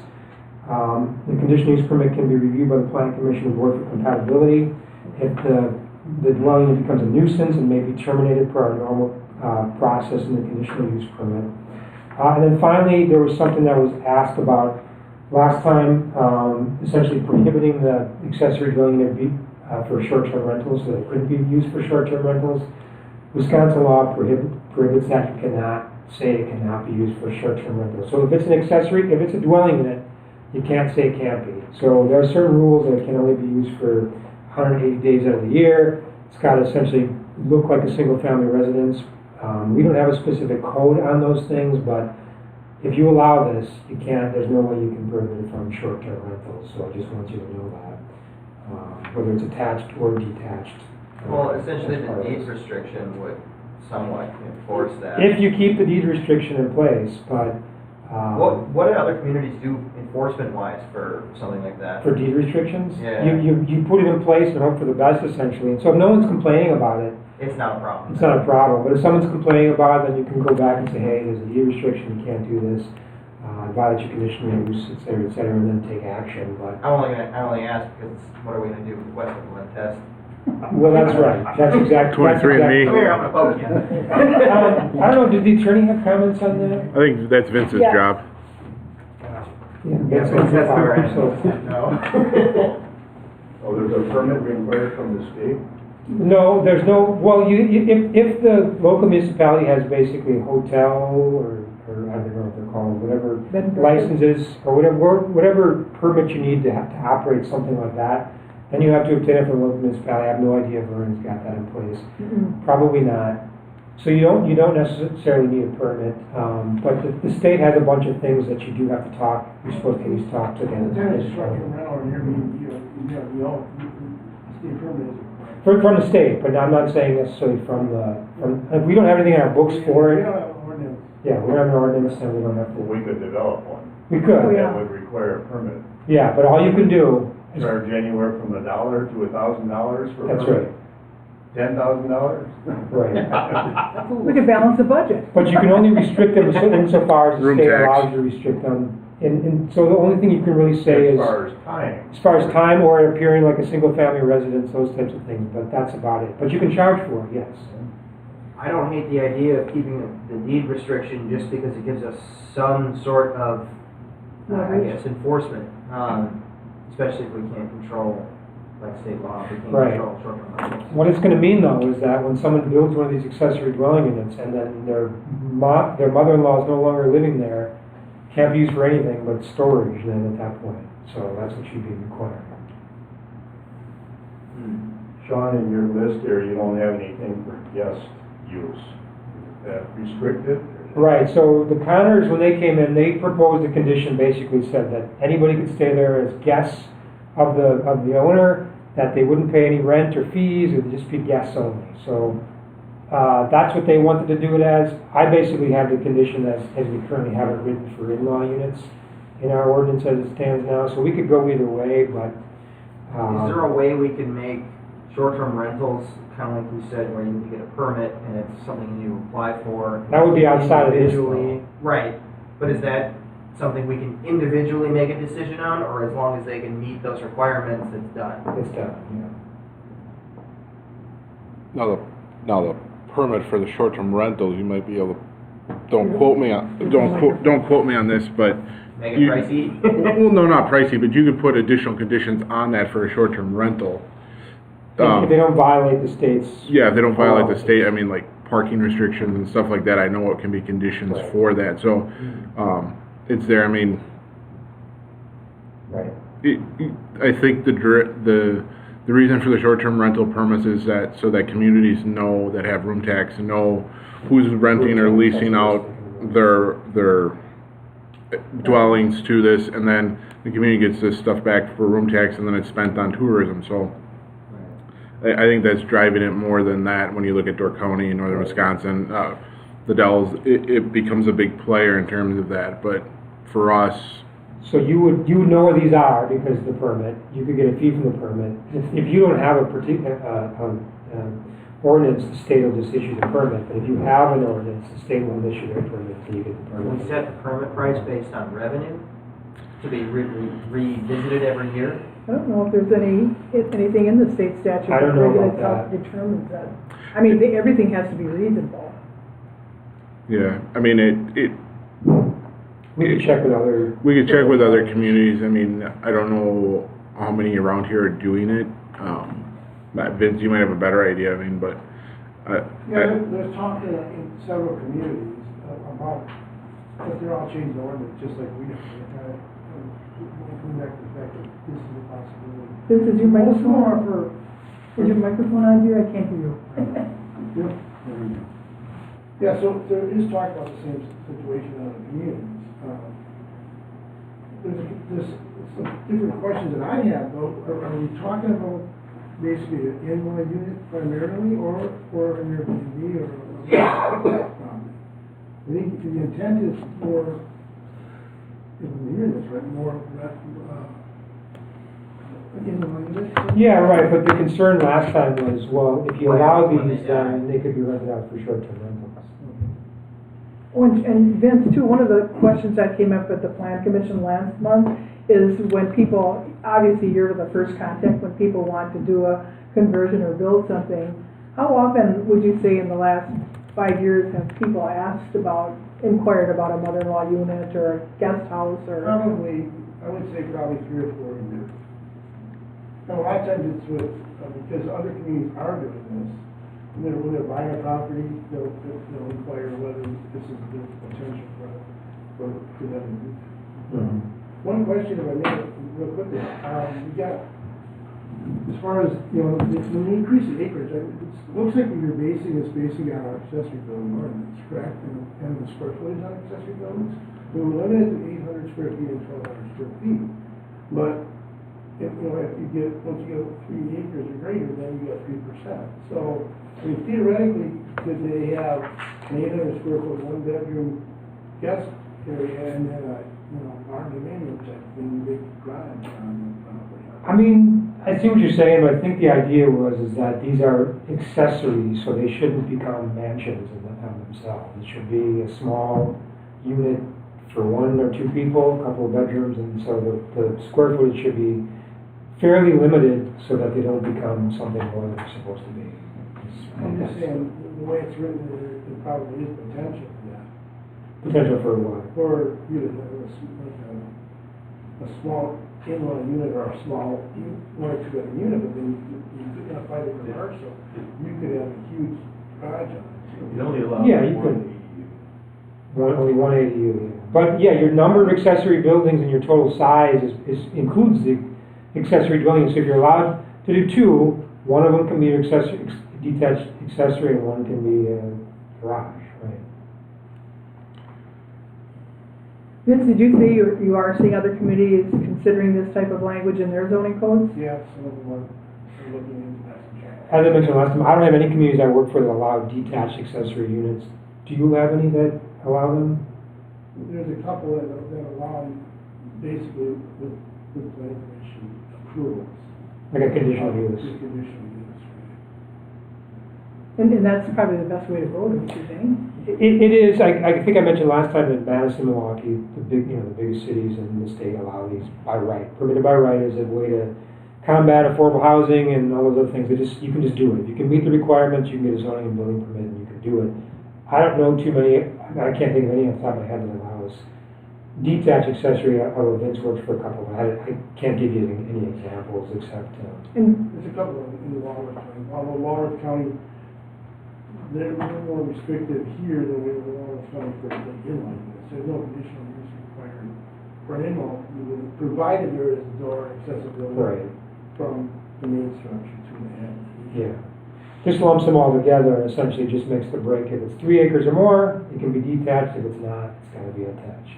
The conditional use permit can be reviewed by the planning commission and board for compatibility. If the dwelling unit becomes a nuisance and may be terminated per our normal process in the conditional use permit. And then finally, there was something that was asked about last time, essentially prohibiting the accessory dwelling unit for short-term rentals, so that it couldn't be used for short-term rentals. Wisconsin law prohibits that. You cannot say it cannot be used for short-term rentals. So if it's if it's a dwelling unit, you can't say it can't be. So there are certain rules that it can only be used for 180 days out of the year. It's got to essentially look like a single-family residence. We don't have a specific code on those things, but if you allow this, there's no way you can prohibit it from short-term rentals. So I just want you to know that, whether it's attached or detached. Well, essentially the deed restriction would somewhat enforce that. If you keep the deed restriction in place, but... What do other communities do enforcement-wise for something like that? For deed restrictions? Yeah. You put it in place and hope for the best, essentially. And so if no one's complaining about it, It's not a problem. it's not a problem. But if someone's complaining about it, then you can go back and say, hey, there's a deed restriction, you can't do this. Violate your conditional use, et cetera, and then take action. But I only ask because what are we going to do with Westwood test? well, that's right. That's exactly. 23 and me. Come here, I'm going to poke you. I don't know, did the attorney have comments on that? I think that's Vince's Yeah. job. Yeah, that's where I am. No. Oh, there's a permit required from the state? No, there's no, well, if the local municipality has basically a hotel or I don't know what they're called, whatever Bed and breakfast. licenses or whatever permit you need to operate something like that, then you have to obtain it from the local municipality. I have no idea if Vernon's got that in place. Probably not. So you don't necessarily need a permit, but the state has a bunch of things that you do have to talk. You're supposed to at least talk to them. Then it's short-term rental, and state permit is required. From the state, but I'm not saying necessarily from if we don't have anything in our books for We it. don't have an ordinance. Yeah, we don't have an ordinance, and we don't have Well, to. we could develop one. We could. Oh, yeah. That would require a permit. Yeah, but all you can do is. Charge anywhere from $1 to $1,000 for a That's permit? right. $10,000? Right. We could balance the budget. But you can only restrict them insofar as the Room state tax. allows you to restrict them. And so the only thing you can really say is, As far as time. as far as time or it appearing like a single-family residence, those types of things, but that's about it. But you can charge for it, yes. I don't hate the idea of keeping the deed restriction just because it gives us some sort of, I guess, enforcement. Especially if we can't control, like state law, if we can't Right. control short-term rentals. What it's going to mean, though, is that when someone builds one of these accessory dwelling units and then their mother-in-law is no longer living there, can't be used for anything but storage then at that point. So that's what should be required. Sean, in your list there, you don't have anything for guest use? Is that restricted? Right, so the Connors, when they came in, they proposed a condition, basically said that anybody could stay there as guests of the owner, that they wouldn't pay any rent or fees, it would just be guests only. So that's what they wanted to do it as. I basically have the condition as we currently have it written for in-law units in our ordinance as it stands now, so we could go either way, but. Is there a way we can make short-term rentals, kind of like we said, where you need to get a permit and it's something you apply for? That would be outside of this individually? law. Right, but is that something we can individually make a decision on, or as long as they can meet those requirements, it's done? It's done, yeah. Now the permit for the short-term rentals, you might be able to, don't quote me on this, but. Make it pricey? Well, no, not pricey, but you could put additional conditions on that for a short-term rental. If they don't violate the state's. Yeah, if they don't violate the state, I mean, like parking restrictions and stuff like that, I know what can be conditions Right. for that, so, it's there, I mean, Right. I think the reason for the short-term rental permits is that, so that communities know, that have room tax, know who's renting or leasing out their dwellings to this, and then the community gets this stuff back for room tax, and then it's spent on tourism, so. I think that's driving it more than that. When you look at Door County, northern Wisconsin, the Dells, it becomes a big player in terms of that. But for us, So you would know where these are because of the permit. You could get a fee from the permit. If you don't have a particular ordinance, the state will just issue the permit. But if you have an ordinance, the state will issue their permit until you get the Can we permit. set the permit price based on revenue to be revisited every year? I don't know if there's anything in the state statute I that don't know about regulates how that. it determines that. I mean, everything has to be reasonable. yeah, I mean, We could check with other. we could check with other communities. I mean, I don't know how many around here are doing it. Vince, you might have a better idea. I mean, but There's talk in several communities about, but they're all changing the ordinance, just like we do. Coming back to the fact that this is a possibility. Vince, is your Most of them are microphone, for, is your microphone on, dear? I can't hear you. Yep. Yeah, so there is talk about the same situation in other communities. There's some different questions that I have, though. Are we talking about basically an in-law unit primarily, or an Airbnb, or? I think the intent is more, if we hear this right, more, in-law unit. Yeah, right, but the concern last time was, well, if you allow these, then they could be rented out for short-term rentals. Oh, and Vince, too, one of the questions that came up at the Plan Commission last month is when people, obviously you're the first contact, when people want to do a conversion or build something, how often would you say in the last 5 years have people inquired about a mother-in-law unit or a guest house or? Probably, I would say probably 3 or 4 years. Now, a lot of times it's with, because other communities are doing this. When they're buying a property, they'll inquire whether this is the potential for them to do that. One question, if I may, real quickly, we got, as far as, when we increase the acreage, it looks like you're basing on our accessory building ordinance, correct? And the square footage on accessory buildings? We were limited to 800 square feet and 1,200 square feet. But, if you get, once you get 3 acres or greater, then you get 3%. So, I mean, theoretically, could they have an 800 square foot, 1-bedroom guest area and then a, barn dominium type thing, big garage on the property? I mean, I see what you're saying, but I think the idea is that these are accessories, so they shouldn't become mansions of themselves. It should be a small unit for 1 or 2 people, a couple of bedrooms, and so the square footage should be fairly limited so that they don't become something more than they're supposed to be. I'm just saying, the way it's written, there probably is potential for that. Potential for what? For you to have a small in-law unit or a small 1 or 2 bedroom unit, but then you could not find a commercial. You could have a huge garage on it. You only allow Yeah, you one could. Only 1 ADU. But yeah, your number of accessory buildings and your total size includes the accessory dwelling. So if you're allowed to do 2, one of them can be an detached accessory and one can be a garage, right? Vince, did you say you are seeing other communities considering this type of language in their zoning codes? Yeah, some of them are looking into that. As I mentioned last time, I don't have any communities I work for that allow detached accessory units. Do you have any that allow them? There's a couple that allow basically with planning commission approvals. Like a conditional use? With conditional use, right. And that's probably the best way to go, don't you think? It is. I think I mentioned last time that Madison, Milwaukee, the biggest cities in the state allow these by right. Permitted by right is a way to combat affordable housing and all those other things. You can just do it. If you can meet the requirements, you can get a zoning and building permit and you can do it. I don't know too many, I can't think of any on the top of my head that allows detached accessory. Although Vince works for a couple. I can't give you any examples except. And There's a couple in Walworth County, although Walworth County, they're a little more restricted here than we were in Walworth County for the in-law units. There's no conditional use required for an in-law unit, provided there is door accessibility Right. from the main structure to the head. Yeah. Just lumps them all together and essentially just makes the break. If it's 3 acres or more, it can be detached. If it's not, it's got to be attached.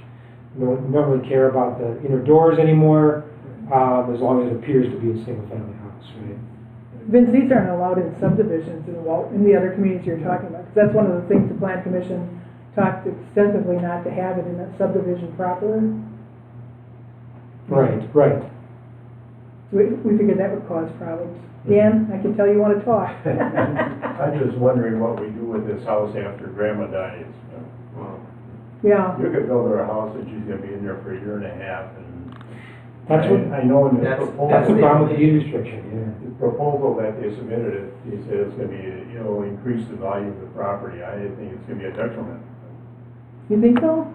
We don't really care about the inner doors anymore, as long as it appears to be a single-family house, right? Vince, these aren't allowed in subdivisions in the other communities you're talking about, because that's one of the things the Plan Commission talked extensively not to have it in a subdivision proper. Right. So we figured that would cause problems. Dan, I can tell you want to talk. I'm just wondering what we do with this house after grandma dies. Yeah. You could build her a house and she's gonna be in there for a year and a half and That's what. I know in this That's- proposal. That's the problem with the deed restriction. Yeah. The proposal that they submitted, they said it's gonna be, increase the value of the property. I think it's gonna be a detriment. You think so?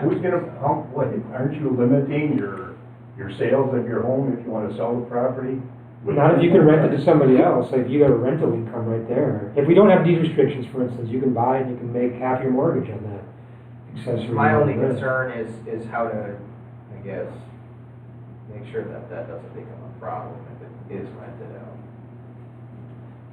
Who's gonna, aren't you limiting your sales of your home if you wanna sell the property? Not if you can rent it to somebody else. Like you got a rental income right there. If we don't have deed restrictions, for instance, you can buy and you can make half your mortgage on that accessory. My only rent. concern is how to, I guess, make sure that doesn't become a problem if it is rented out.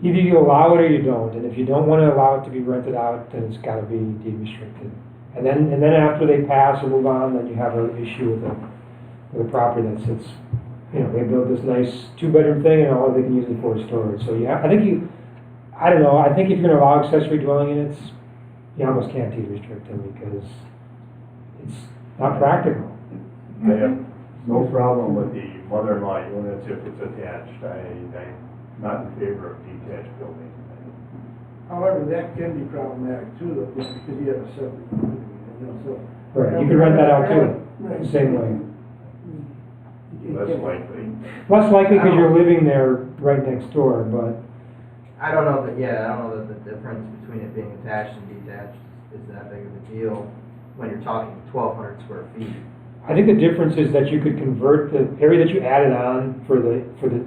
Either you allow it or you don't, and if you don't want to allow it to be rented out, then it's got to be deed restricted. And then after they pass or move on, then you have an issue with a property that sits. They build this nice 2-bedroom thing, and all they can use it for is storage. So I think if you're going to allow accessory dwelling units, you almost can't deed restrict them because it's not practical. I have no problem with the mother-in-law units if it's attached. I'm not in favor of detached buildings. However, that can be problematic too, though, just because you have a separate unit, so. Right, you can rent that out too, Right. the same way. Less likely. Less likely because you're living there right next door, but I don't know that the difference between it being attached and detached is that big of a deal when you're talking 1,200 square feet. I think the difference is that you could convert the area that you added on for the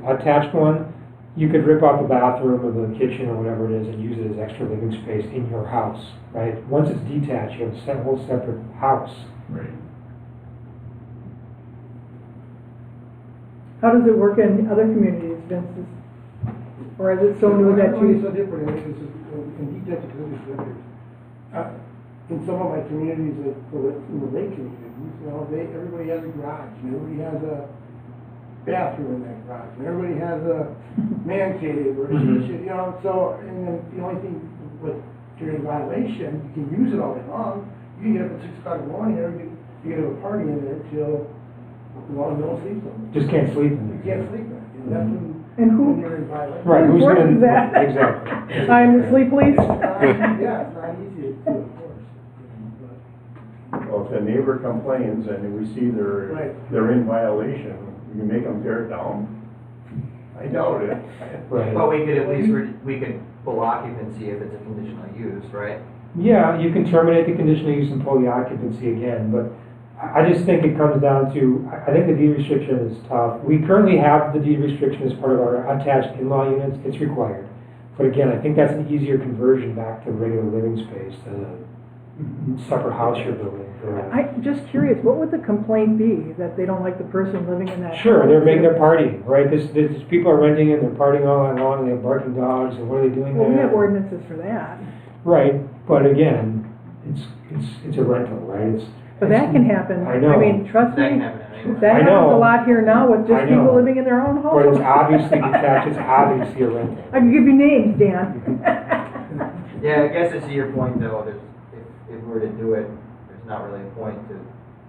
attached one. You could rip out the bathroom or the kitchen or whatever it is and use it as extra living space in your house, right? Once it's detached, you have a whole separate house. Right. How does it work in other communities, Vince? Or is it so new that It's so you? different, in detached facilities, in some of my communities, in the lake communities, everybody has a garage, and everybody has a bathroom in that garage, and everybody has a man cave, or so, and then the only thing during violation, you can use it all day long, you can get up at 6 o'clock in the morning, you can have a party in there till, as long as you don't sleep somewhere. Just can't sleep in You there. can't sleep there, that's when. And who- when you're in violation. Right, who's enforces gonna that? exactly? I'm the sleep police. Yeah, it's not easy to enforce. Well, if the neighbor complains and we see Right. they're in violation, we can make them tear it down. I doubt it. Right. But we could at least, we could pull occupancy if it's a conditional use, right? Yeah, you can terminate the conditional use and pull the occupancy again, but I just think it comes down to, I think the deed restriction is tough. We currently have the deed restriction as part of our attached in-law units. It's required. But again, I think that's an easier conversion back to regular living space than separate house you're building. I'm just curious, what would the complaint be, that they don't like the person living in that house? Sure, they're partying, right? This people are renting it, they're partying all night long, and they have barking dogs, and what are they doing Well, we there? have ordinances for that. Right, but again, it's a rental, right? But that can happen. I know. I mean, trust That me, can happen anywhere. that I happens know. a lot here now with I just people know. living in their own But it's homes. obviously detached, it's obviously a rental. I can give you names, Dan. Yeah, I guess it's to your point though, if we were to do it, there's not really a point to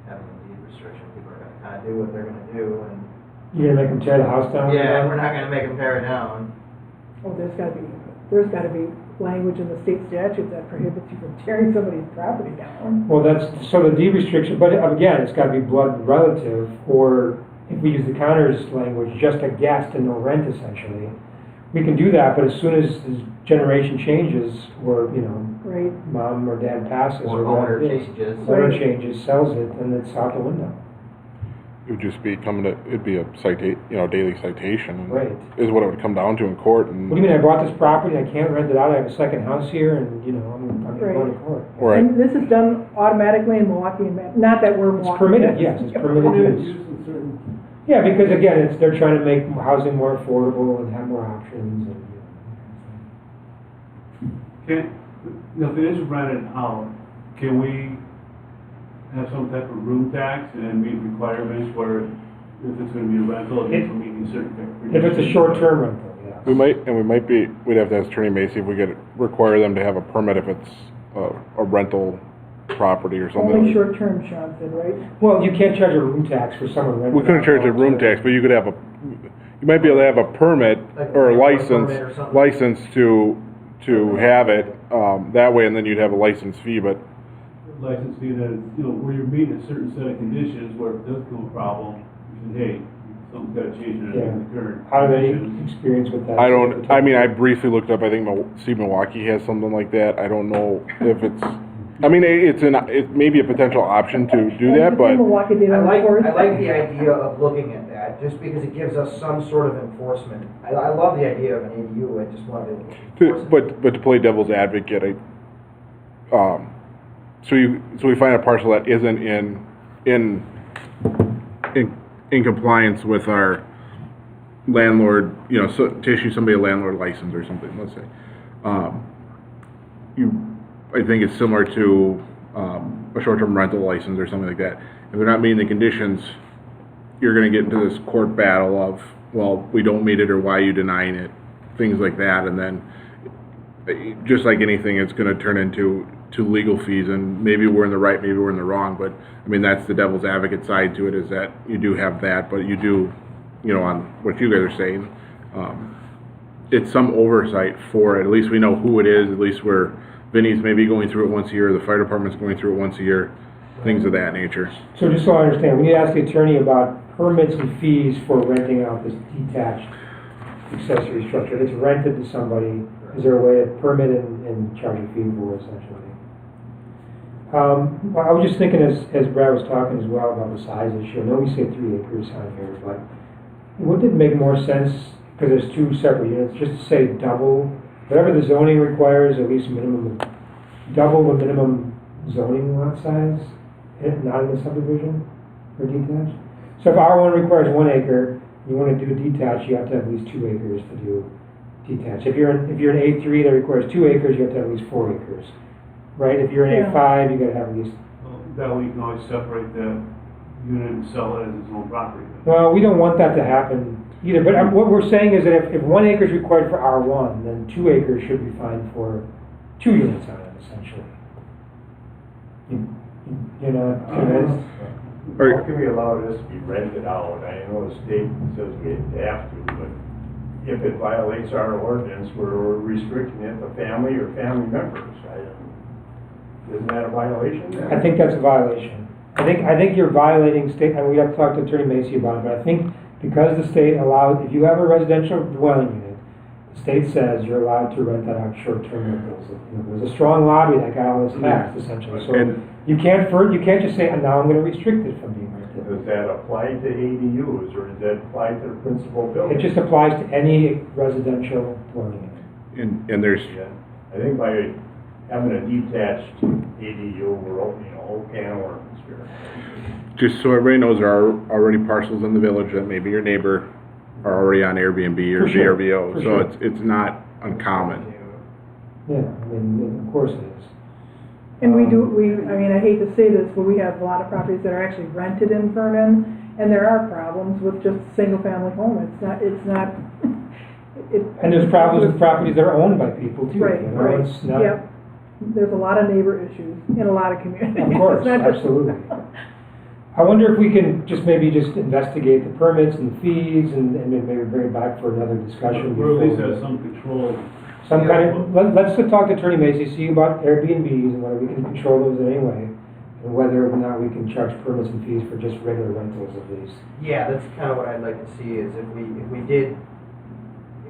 having a deed restriction. People are gonna kinda do what they're gonna do and, You're gonna make them tear the house down? yeah, we're not gonna make them tear it down. Oh, there's gotta be language in the state statute that prohibits you from tearing somebody's property down. Well, so the deed restriction, but again, it's gotta be blood relative, or if we use the counter's language, just a guest and no rent essentially. We can do that, but as soon as the generation changes, or, Right. mom or dad passes, Or whatever owner it is, changes. owner Right. changes, sells it, then it's out the window. It would just be it'd be a daily citation. Right. Is what it would come down to in court, and. What do you mean, I bought this property, I can't rent it out, I have a second house here, and, I'm Right. going to court. Right. And this is done automatically in Milwaukee, and not that we're It's Milwaukee. permitted, yes, it's permitted Permitted use. use in certain, Yeah, because again, they're trying to make housing more affordable and have more options and. If it is rented out, can we have some type of room tax and meet requirements where if it's gonna be a rental, it needs to meet certain conditions? If it's a short-term rental, yes. We'd have to ask Attorney Macy if we could require them to have a permit if it's a rental property or something. Only short-term, Sean said, right? Well, you can't charge a room tax for someone renting. We couldn't charge a room tax, but you could have you might be able to have a permit Like or a a license, permit or something. license to have it, that way, and then you'd have a license fee, but License fee that it's, where you're meeting a certain set of conditions, where if it does become a problem, you say, hey, something's gotta change in the current. How do they conditions. experience with that? I briefly looked up, I think Steve Milwaukee has something like that, I don't know if it's, it may be a potential option to do that, but. Milwaukee did I on like, the fourth. I like the idea of looking at that, just because it gives us some sort of enforcement. I love the idea of an ADU, I just wanted to enforce it. But to play devil's advocate, so we find a parcel that isn't in compliance with our landlord, so to issue somebody a landlord license or something, let's say. I think it's similar to a short-term rental license or something like that. If they're not meeting the conditions, you're gonna get into this court battle of, well, we don't meet it, or why are you denying it, things like that, and then just like anything, it's gonna turn into legal fees, and maybe we're in the right, maybe we're in the wrong, but that's the devil's advocate side to it, is that you do have that, but you do, on what you guys are saying, it's some oversight for it. At least we know who it is, at least Vinny's maybe going through it once a year, the fire department's going through it once a year, things of that nature. So just so I understand, we need to ask the attorney about permits and fees for renting out this detached accessory structure. If it's rented to somebody, is there a way to permit and charge a fee for it, essentially? I was just thinking as Brad was talking as well about the size issue. I know we say 3 acres on here, but wouldn't it make more sense, because there's 2 separate units, just to say double, whatever the zoning requires, at least double the minimum zoning lot size, not in the subdivision for detached? So if R1 requires 1 acre, you want to do detached, you have to have at least 2 acres to do detached. If you're an A3 that requires 2 acres, you have to have at least 4 acres. Right, if you're an A5, you gotta have at least. That way you can always separate that unit and sell it as its own property. Well, we don't want that to happen either, but what we're saying is that if 1 acre is required for R1, then 2 acres should be fine for 2 units on it, essentially. You're not convinced? How can we allow this to be rented out? I know the state says we have to, but if it violates our ordinance, we're restricting it to family or family members. Isn't that a violation? I think that's a violation. I think you're violating state, and we have to talk to Attorney Macy about it, but I think because the state allows, if you have a residential dwelling unit, the state says you're allowed to rent that out short-term rentals. There's a strong lobby that got all this passed, essentially. So you can't just say, now I'm gonna restrict it from being rented. Does that apply to ADUs, or does that apply to the principal building? It just applies to any residential dwelling unit. And there's, I think by having a detached ADU, we're opening a whole can of worms here. Just so everybody knows, there are already parcels in the village that maybe your neighbor are already on Airbnb or For sure, VRBO, for so sure. it's not uncommon. Yeah, I mean, of course it is. And I mean, I hate to say this, but we have a lot of properties that are actually rented in Vernon, and there are problems with just a single-family home. It's not, And there's problems with properties that are owned by people too. Right, you know, right, it's not- yep. There's a lot of neighbor issues in a lot of communities. Of course, It's not just- absolutely. I wonder if we can maybe investigate the permits and the fees and maybe bring it back for another discussion. Or at least before- have some control. Some kind of, let's talk to Attorney Macy, see about Airbnbs and whether we can control those in any way, and whether or not we can charge permits and fees for just regular rentals of these. Yeah, that's kind of what I'd like to see, is if we did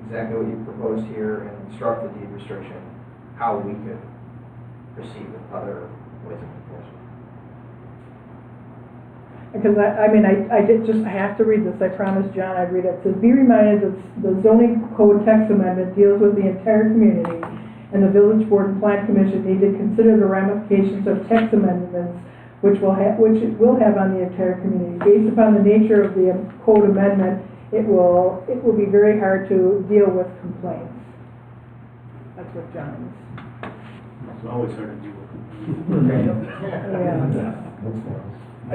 exactly what you proposed here and instruct the deed restriction, how we could proceed with other ways of enforcement. Because I have to read this, I promised John I'd read it. It says, be reminded that the zoning code text amendment deals with the entire community, and the village board and plan commission need to consider the ramifications of text amendments which it will have on the entire community. Based upon the nature of the code amendment, it will be very hard to deal with complaints. That's what John's. It's always hard to do. Yeah. I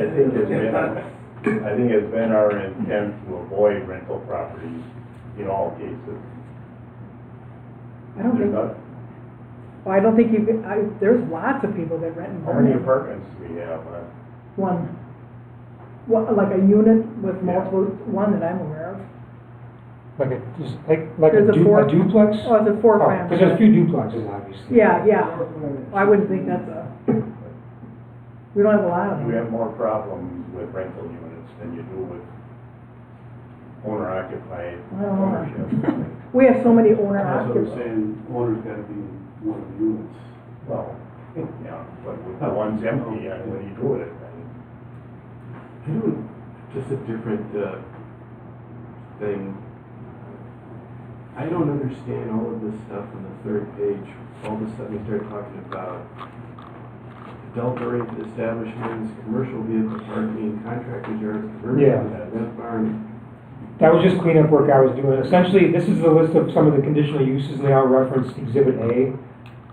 think it's been our intent to avoid rental properties in all cases. I don't think there's lots of people that rent in How many Vernon. apartments do we have? One, like a unit with multiple, one that I'm aware of. Like a There's a four- duplex? Oh, it's a four Because family. there's a few duplexes, obviously. Yeah. I wouldn't think that's we don't have a lot of You them. have more problems with rental units than you do with owner-occupied I don't know. ownership. We have so many owner That's what I'm occupied. saying, owner's gotta be one of the units. Well, yeah, but with the one's empty, what do you do with it? I don't, just a different, thing. I don't understand all of this stuff on the third page. All of a sudden we start talking about adult-oriented establishments, commercial vehicle parking, contractors yards, Yeah. conversions, event barn. That was just cleanup work I was doing. Essentially, this is the list of some of the conditional uses, and they all reference Exhibit A.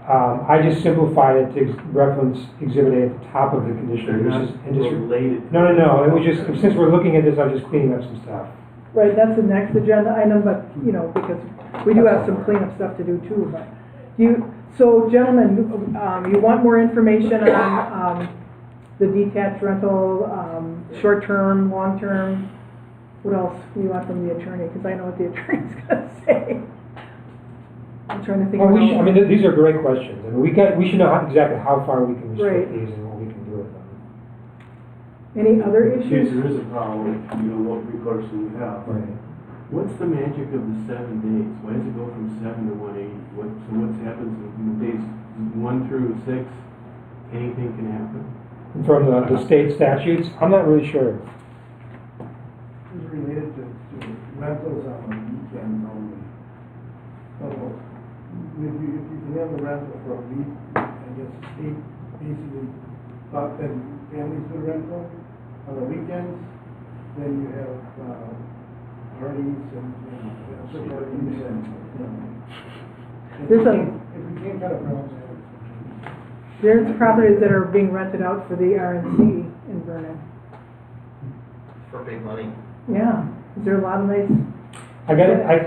I just simplified it to reference Exhibit A at the top of the conditional They're not uses. And just related. No, it was just, since we're looking at this, I'm just cleaning up some stuff. Right, that's the next agenda item, but, because we do have some cleanup stuff to do too, but so gentlemen, you want more information on, the detached rental, short-term, long-term? What else do you want from the attorney? Because I know what the attorney's gonna say. I'm trying to think. Well, these are great questions. I mean, we should know exactly how far we can restrict Right. these and what we can do with them. Any other In case issues? there is a problem, what recourse do we have? Right. What's the magic of the 7 days? Why does it go from 7 to 180? What happens in days 1 through 6? Anything can happen. From the state statutes, I'm not really sure. It's related to rentals on weekends only. So, if you can have the rental for a week, I guess the state basically thought that families would rental on the weekends, then you have, parties and, after parties and, There's if we can't cut a problem, There's properties that are being rented out for the RNC in Vernon. For big money. Yeah, is there a lot of nice,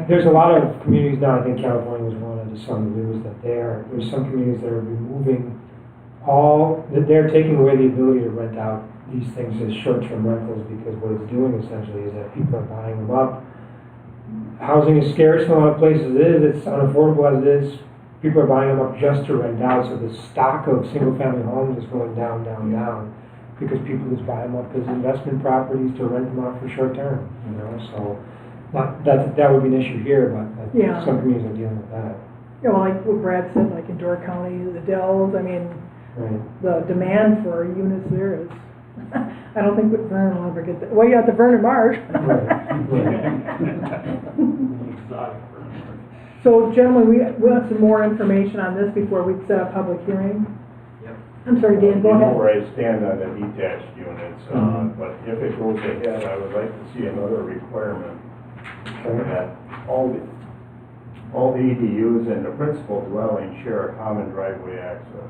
There's a lot of communities now, I think California was one of some news that there's some communities that are removing that they're taking away the ability to rent out these things as short-term rentals, because what it's doing essentially is that people are buying them up. Housing is scarce in a lot of places it's unaffordable as it is. People are buying them up just to rent out, so the stock of single-family homes is going down, because people just buy them up as investment properties to rent them out for short-term, so that would be an issue here, but Yeah. some communities are dealing with that. like what Brad said, like in Door County, the Dells, Right. the demand for units there is, I don't think that Vernon will ever get that. Well, you got the Vernon Marsh. Right. So So gentlemen, we want some more information on this before we set a public hearing. Yep. I'm sorry, Dan, go You know ahead. where I stand on the detached units, but if it goes ahead, I would like to see another requirement that all the ADUs and the principal dwelling share a common driveway access.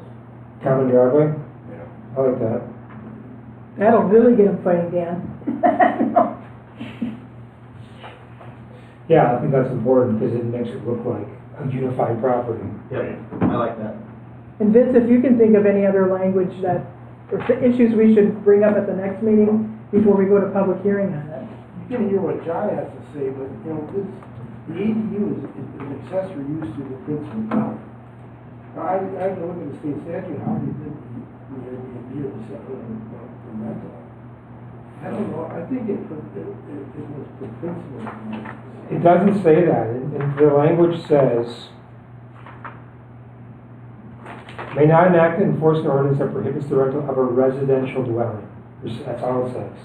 Common driveway? Yeah. I like that. That'll really get them fighting, Dan. Yeah, I think that's important because it makes it look like a unified property. Yep, I like that. And Vince, if you can think of any other language that, or issues we should bring up at the next meeting before we go to public hearing on it. You can hear what John has to say, but, you know, this, the ADU is an accessory use to the principal dwelling. Now, I can look at the state statute, how they did the Airbnb or the rental. I don't know, I think it was the principal. It doesn't say that. The language says, may not enact and enforce an ordinance that prohibits the rental of a residential dwelling. That's all it says.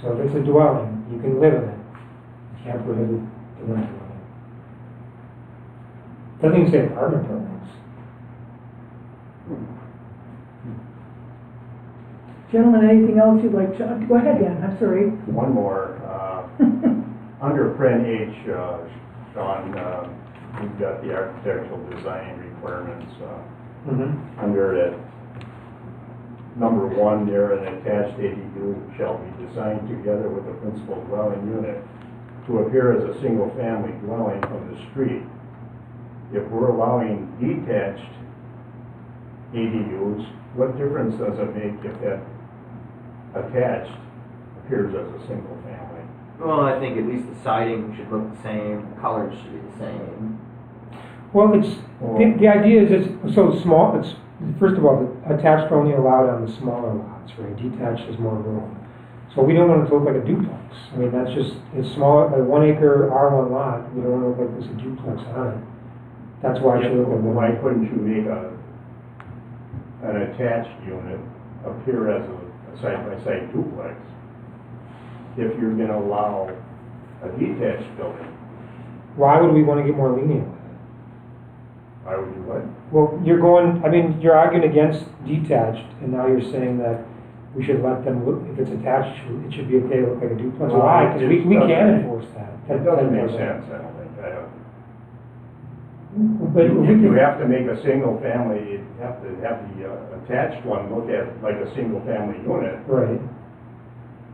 So if it's a dwelling, you can live in it. You can't prohibit the rental of it. Doesn't even say apartment buildings. Gentlemen, anything else you'd like to, go ahead, Dan, I'm sorry. One more, under Pren H, Sean, we've got the architectural design requirements, under it. Number 1 there, an attached ADU shall be designed together with the principal dwelling unit to appear as a single-family dwelling from the street. If we're allowing detached ADUs, what difference does it make if that attached appears as a single family? Well, I think at least the siding should look the same, the colors should be the same. Well, the idea is it's so small. It's first of all, the attached are only allowed on the smaller lots, right? Detached is more room. So we don't want it to look like a duplex. I mean, that's just, it's small, a 1 acre R1 lot, we don't want to look like there's a duplex on it. That's why it should look like Why couldn't you make an attached unit appear as a side-by-side duplex if you're gonna allow a detached building? Why would we want to get more lenient with it? Why would you what? Well, you're arguing against detached, and now you're saying that we should let them look, if it's attached, it should be okay to look like a duplex. Well, Why? Because we it can doesn't- enforce that. It doesn't make sense, I don't think. But If we you can, have to make a single family, you have to have the attached one look at like a single family unit. right.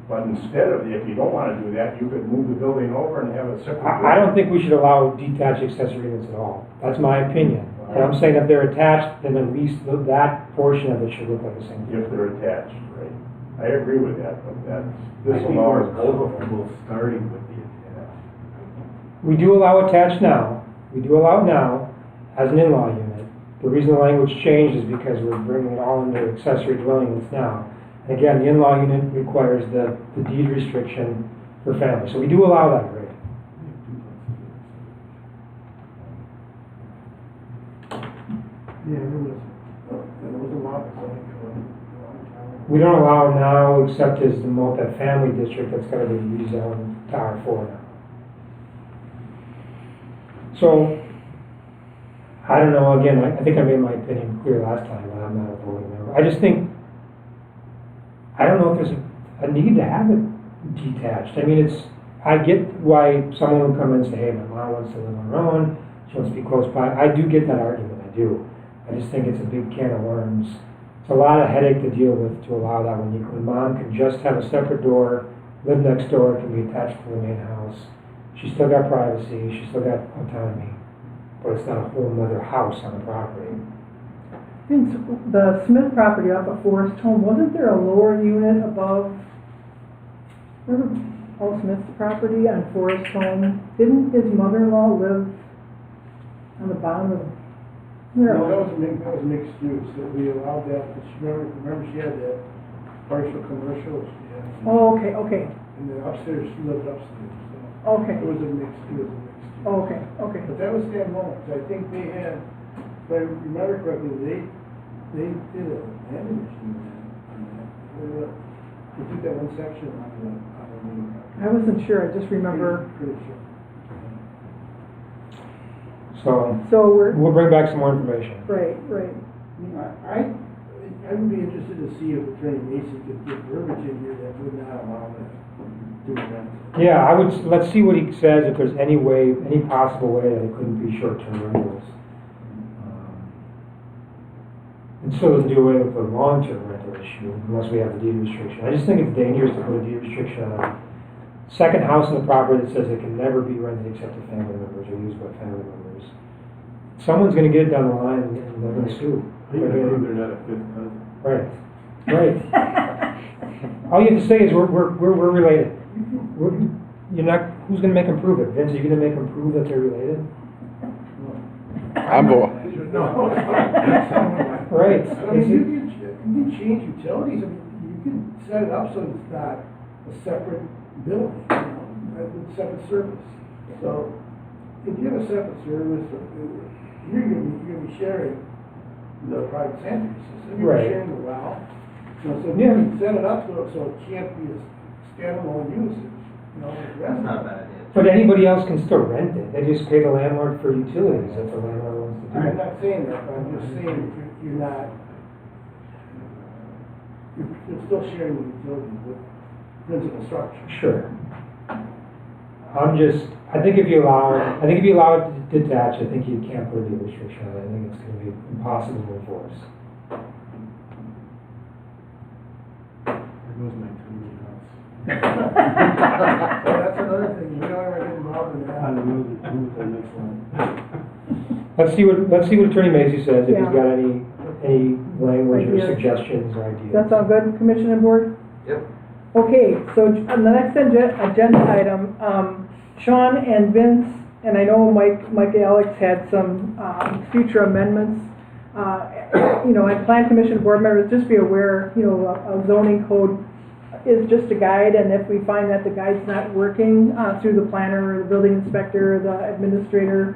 But instead of, if you don't want to do that, you could move the building over and have a separate. I don't think we should allow detached accessory units at all. That's my opinion. And I'm saying if they're attached, then at least that portion of it should look like a single. If they're attached, right? I agree with that, but this I think allows we're both of them. comfortable starting with the attached. We do allow attached now. We do allow it now as an in-law unit. The reason the language changed is because we're bringing it all under accessory dwelling units now. And again, the in-law unit requires the deed restriction for family. So we do allow that already. Yeah, there was a lot of zoning for a long time. We don't allow now except as the multi-family district that's got to be rezoned to R4 now. So, I don't know, again, I think I made my opinion clear last time, but I'm not a voting member. I just think, I don't know if there's a need to have it detached. I mean, I get why someone would come in and say, hey, my mom wants to live on her own, she wants to be close by. I do get that argument, I do. I just think it's a big can of worms. It's a lot of headache to deal with to allow that when mom can just have a separate door, live next door, can be attached to the main house. She's still got privacy, she's still got autonomy, but it's not a whole nother house on the property. Vince, the Smith property off of Forest Home, wasn't there a lower unit above, remember Paul Smith's property on Forest Home? Didn't his mother-in-law live on the bottom of, No, that was mixed use, that we allowed that, but remember she had that partial commercial, yeah. oh, okay, And then upstairs, she lived upstairs, so. okay, It was a mixed use. okay. But that was standalone, because I think they had, if I remember correctly, they did a vending machine on that. They took that one section on the main property. I wasn't sure, I just remember, Pretty sure. So So, So we're, we'll bring back some more information. right. You know, I would be interested to see if Attorney Macy could get verbiage in here that would not allow that to be done. Yeah, let's see what he says, if there's any way, any possible way that it couldn't be short-term rentals. And so doesn't do away with the long-term rental issue unless we have a deed restriction. I just think it's dangerous to put a deed restriction on a second house on the property that says it can never be rented except to family members or used by family members. Someone's gonna get it down the line and they're gonna sue. They're not a fifth cousin. Right. All you have to say is we're related. You're not, who's gonna make them prove it? Vince, are you gonna make them prove that they're related? I'm going. Right. I mean, you can change utilities, I mean, you can set it up so it's not a separate building, you know, a separate service. So, if you have a separate service, you're gonna be sharing the private sanitary system, you're Right. sharing the well. So you Yeah. can set it up so it can't be a standalone usage, you know, like That's not a residence. bad idea. But anybody else can still rent it. They just pay the landlord for utilities if the landlord wants to do I'm it. not saying that, but I'm just saying if you're not, you're still sharing the utilities with principal structure. Sure. I think if you allow it to detach, I think you can't put a deed restriction on it. I think it's gonna be impossible to enforce. There goes my tiny house. So that's another thing, we don't ever get involved in On the that. move to the next one. Let's see what Attorney Macy says, if he's Yeah. got any language or Ideas. suggestions or ideas. Does that sound good, Commission and Board? Yep. Okay, so on the next agenda item, Sean and Vince, and I know Mike Alex had some, future amendments. You know, and Plan Commission board members, just be aware, you know, a zoning code is just a guide, and if we find that the guide's not working, through the planner or the building inspector, or the administrator,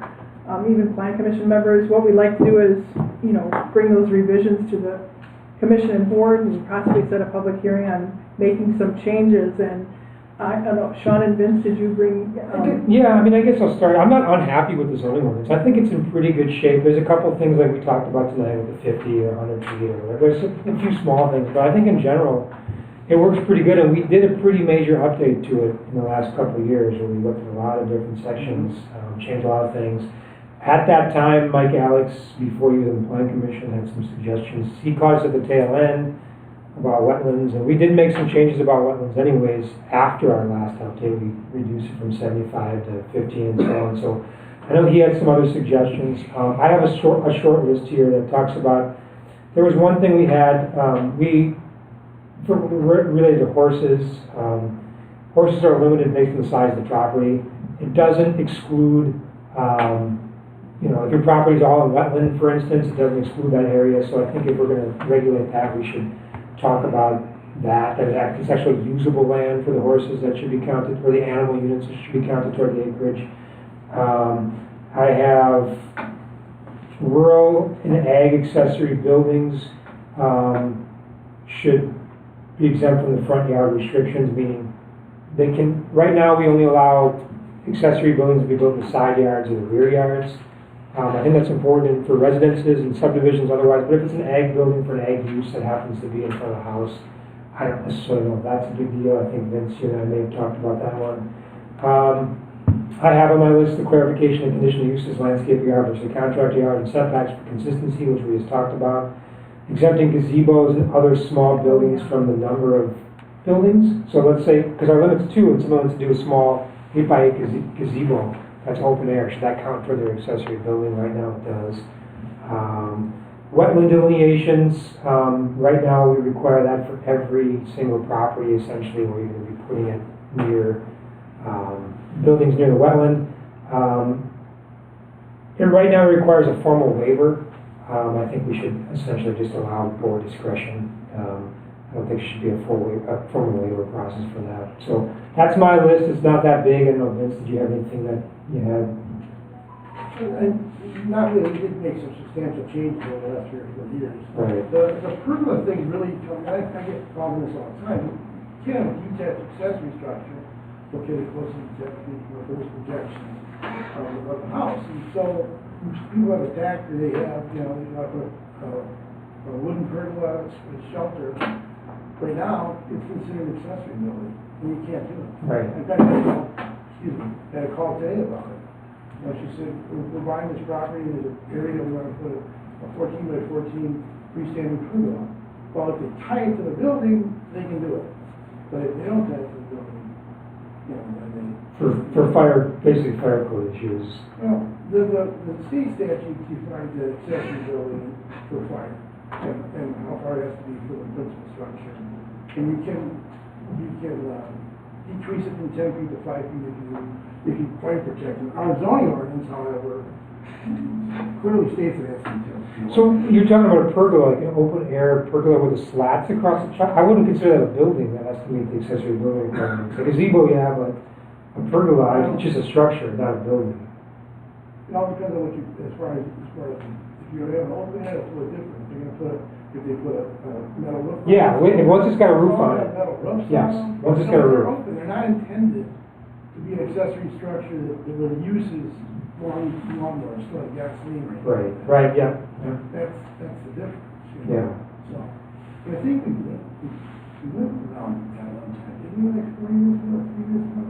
even Plan Commission members, what we'd like to do is, you know, bring those revisions to the Commission and board and possibly set a public hearing on making some changes. And I don't know, Sean and Vince, did you bring, Yeah, I mean, I guess I'll start. I'm not unhappy with the zoning ordinance. I think it's in pretty good shape. There's a couple of things like we talked about tonight with the 50 or 100 feet or whatever. There's a few small things, but I think in general, it works pretty good. And we did a pretty major update to it in the last couple of years where we looked at a lot of different sections, changed a lot of things. At that time, Mike Alex, before he was in the Plan Commission, had some suggestions. He caught us at the tail end about wetlands, and we did make some changes about wetlands anyways after our last update. We reduced it from 75 to 50 and so on. So I know he had some other suggestions. I have a short list here that talks about, there was one thing we had, related to horses. Horses are limited based on the size of the property. It doesn't exclude, you know, if your property's all in wetland, for instance, it doesn't exclude that area. So I think if we're going to regulate that, we should talk about that it's actually usable land for the horses that should be counted, or the animal units that should be counted toward the acreage. I have rural and ag accessory buildings should be exempt from the front yard restrictions, meaning they can, right now we only allow accessory buildings to be built in the side yards or the rear yards. I think that's important for residences and subdivisions otherwise, but if it's an ag building for an ag use that happens to be in front of the house, I don't necessarily know if that's a big deal. I think Vince, you and I may have talked about that one. I have on my list the clarification of conditional uses, landscape yard versus a contractor yard, and setbacks for consistency, which we just talked about. Exempting gazebos and other small buildings from the number of buildings. So let's say, because our limit's 2, and someone wants to do a small 8x8 gazebo, that's open air. Should that count for their accessory building? Right now it does. Wetland delineations, right now we require that for every single property essentially where you're going to be putting it near buildings near the wetland. It right now requires a formal waiver. I think we should essentially just allow board discretion. I don't think it should be a formal waiver process for that. So that's my list. It's not that big. I don't know, Vince, did you have anything that you had? Not really, we did make some substantial changes over the last 3 or 4 years. Right. The permanent thing really, I get involved in this all the time. You can't have a detached accessory structure located close to the reverse projection of the house. And so people have a deck, or they have, you know, they have a wooden pergola, a shelter. Right now, it's considered an accessory building, and you can't do it. Right. In fact, I had a call today about it. You know, she said, we're buying this property, there's an area we want to put a 14 by 14 freestanding pergola. Well, if they tie it to the building, they can do it. But if they don't tie it to the building, you know, then For fire, basically fire code issues. well, the state statute defines the accessory building for fire, and how far it has to be for the principal structure. And you can decrease it from 10 feet to 5 feet if you fire protect it. Our zoning ordinance, however, clearly states it has to be 10 feet. So you're talking about a pergola, like an open air pergola with the slats across the top? I wouldn't consider that a building that has to meet the accessory building requirements. Like a gazebo, you have like a pergola, it's just a structure, not a building. It all depends on what you, as far as, if you have an open air, it's a little different. If they put a metal roof. Yeah, and once it's got a roof on it. Metal roofs Yes, on them. once it's got a They're roof. open, they're not intended to be an accessory structure where the use is lawnmower, storing gasoline. Right, yeah. That's the difference. You know? Yeah. So, but I think we went around that one time, didn't we, like 4 years ago, 3 years ago?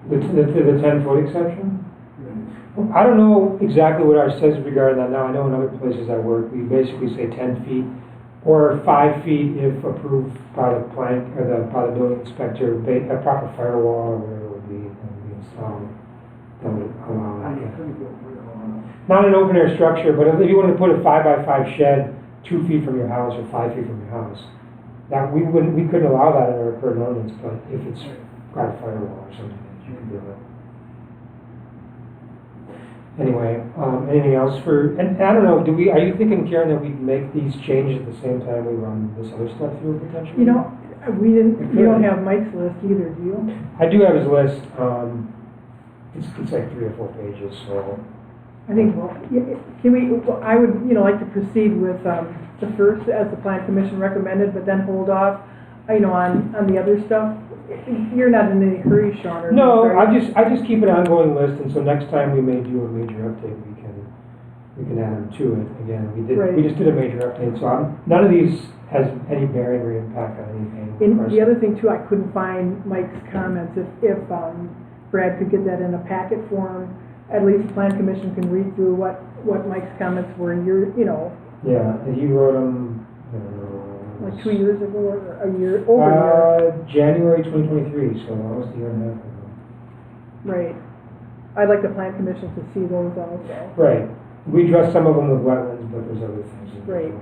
The 10-foot exception? Right. I don't know exactly what ours says regarding that now. I know in other places I work, we basically say 10 feet or 5 feet if approved by the by the building inspector, a proper firewall or whatever it would be installed. That would allow that. Not an open air structure, but if you wanted to put a 5x5 shed 2 feet from your house or 5 feet from your house, that we couldn't allow that in our current ordinance, but if it's got a firewall or something, you can do it. Anyway, anything else and I don't know, are you thinking, Karen, that we make these changes at the same time we run this other stuff through potentially? You know, you don't have Mike's list either, do you? I do have his list, it's like 3 or 4 pages, so. I think, I would, like to proceed with, the first as the plan commission recommended, but then hold off, on the other stuff. You're not in any hurry, Sean, or? No, I just keep an ongoing list, and so next time we may do a major update, we can add them to it. Again, we just did a major update, so none of these has any bearing or impact on anything. And the other thing too, I couldn't find Mike's comments. If Brad could get that in a packet form, at least the plan commission can read through what Mike's comments were. Yeah, and he wrote them. Like 2 years ago or a year, over a year? January 2023, so almost a year and a half ago. Right. I'd like the plan commission to see those also. Right. We addressed some of them with wetlands, but there's other things. Right.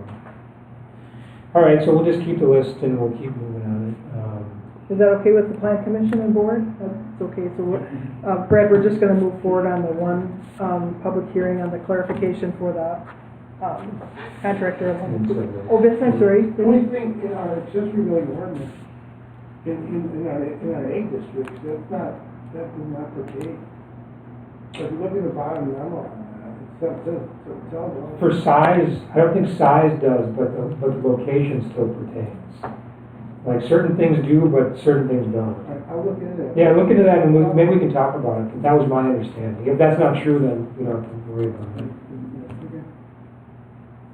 All right, so we'll just keep the list and we'll keep moving on it. Is that okay with the plan commission and board? That's okay. So, Brad, we're just going to move forward on the one public hearing on the clarification for the contractor. Oh, Vince, I'm sorry. The only thing in our accessory building ordinance, in our egg districts, that does not pertain. So if you look at the bottom of the memo on that, it tells. For size, I don't think size does, but the location still pertains. Like certain things do, but certain things don't. I'll look into that. Yeah, look into that and maybe we can talk about it. But that was my understanding. If that's not true, then we don't have to worry about it.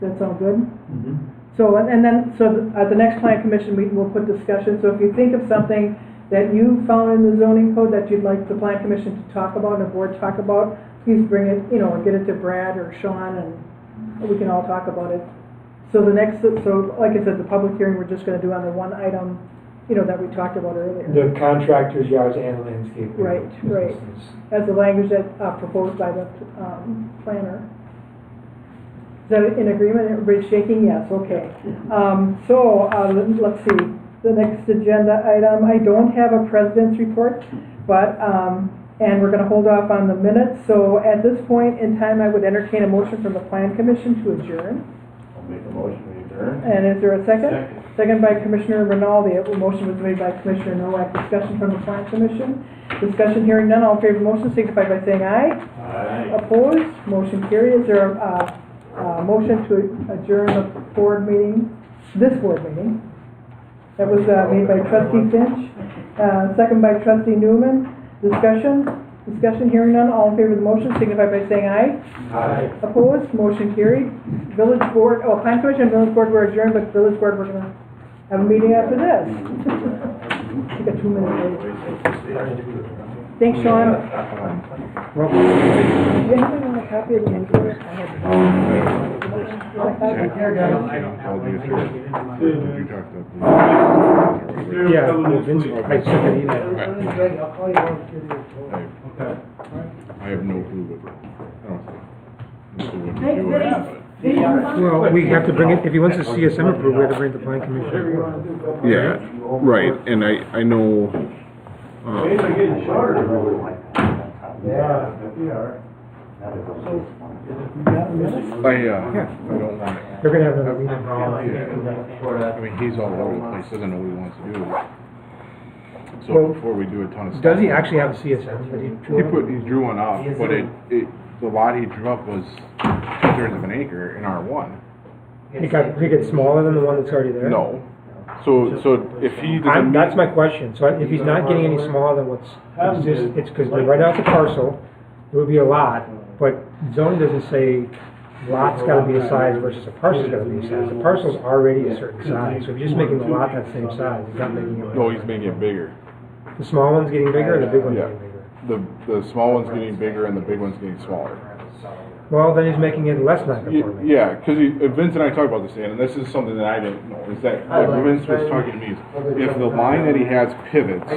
That sound good? Mm-hmm. So, and then, at the next plan commission meeting, we'll put discussion. So if you think of something that you found in the zoning code that you'd like the plan commission to talk about and the board talk about, please bring it, or get it to Brad or Sean, and we can all talk about it. So like I said, the public hearing we're just gonna do on the one item, that we talked about earlier. The contractor's yards and landscape. Right. As the language that, proposed by the, planner. Is that in agreement? Everybody's shaking? Yes, okay. Let's see. The next agenda item, I don't have a president's report, but, and we're gonna hold off on the minutes. So at this point in time, I would entertain a motion from the plan commission to adjourn. I'll make a motion to adjourn. And is there a second? Second by Commissioner Rinaldi. A motion was made by Commissioner Nowak. Discussion from the plan commission. Discussion hearing none. All in favor of the motion signify by saying aye. Aye. Opposed? Motion carried. Is there a motion to adjourn the board meeting, this board meeting? That was made by Trustee Finch, second by Trustee Newman. Discussion? Discussion, hearing none, all in favor of the motion signify by saying aye. Aye. Opposed, motion carried. Village Board, Plan Commission and Village Board were adjourned, but Village Board, we're gonna have a meeting after this. Take a 2-minute break. Thanks, Sean. Do you have a copy of the report? I have. Here, guys. Did you talk to? Yeah, well, Vince, I sent an email. I'll call you on. I have no clue what, I don't know. No clue what to do with it, Well, we have to bring it, if he wants the CSM approved, we have to bring it to Plan Commission. but- Yeah, right, and I know, Days are getting shorter. Yeah, they are. I don't want it. They're gonna have another meeting. I mean, he's all over the place, doesn't know what he wants to do. So Well, before we do a ton of stuff. Does he actually have a CSM? Did He drew one up, but the lot he drew up was 2/3 of an acre in R1. He gets smaller than the one that's already there? No. So if he doesn't. That's my question. So if he's not getting any smaller than what's, it's because right now it's a parcel, it would be a lot, but zoning doesn't say lot's gotta be a size versus a parcel's gotta be a size. The parcel's already a certain size, so if you're just making the lot that same size, he's not making it. No, he's making it bigger. The small one's getting bigger or the big one's Yeah. getting bigger? The small one's getting bigger and the big one's getting smaller. Well, then he's making it less non-conforming. Yeah, because Vince and I talked about this, and this is something that I didn't know, is that what Vince was talking to me is, if the line that he has pivots,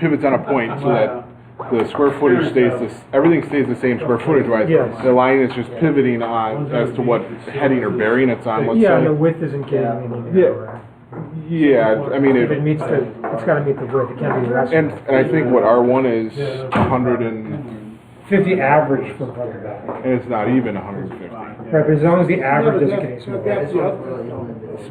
pivots on a point so that the square footage stays, everything stays the same square footage wise, Yes. the line is just pivoting on as to what heading or bearing it's on, let's Yeah, and the say. width isn't getting any narrower. Yeah, I mean, If it meets the, it's gotta meet the width, it can't be less. and I think what R1 is 100 and 50 average for the front and back. and it's not even 150. Right, but as long as the average doesn't get any smaller. That's the other,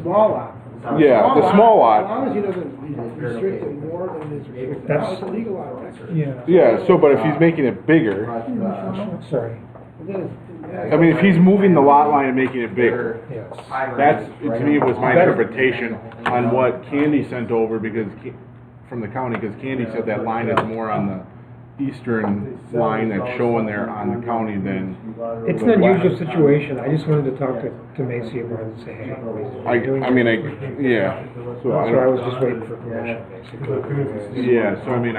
small lot. Yeah, the small As lot. long as he doesn't restrict it more than is restricted. That's- Now it's a legal lot of record. Yeah, Yeah, so but if he's making it bigger, sorry, And then I mean, if he's moving the lot line and making it bigger, yes. that's, to me, was my interpretation on what Candy sent over, because, from the county, because Candy said that line is more on the eastern line that's showing there on the county than. It's the an unusual west. situation, I just wanted to talk to Macy about it and say, hey. Yeah, so So I I, was just waiting for permission, basically. yeah, so I mean,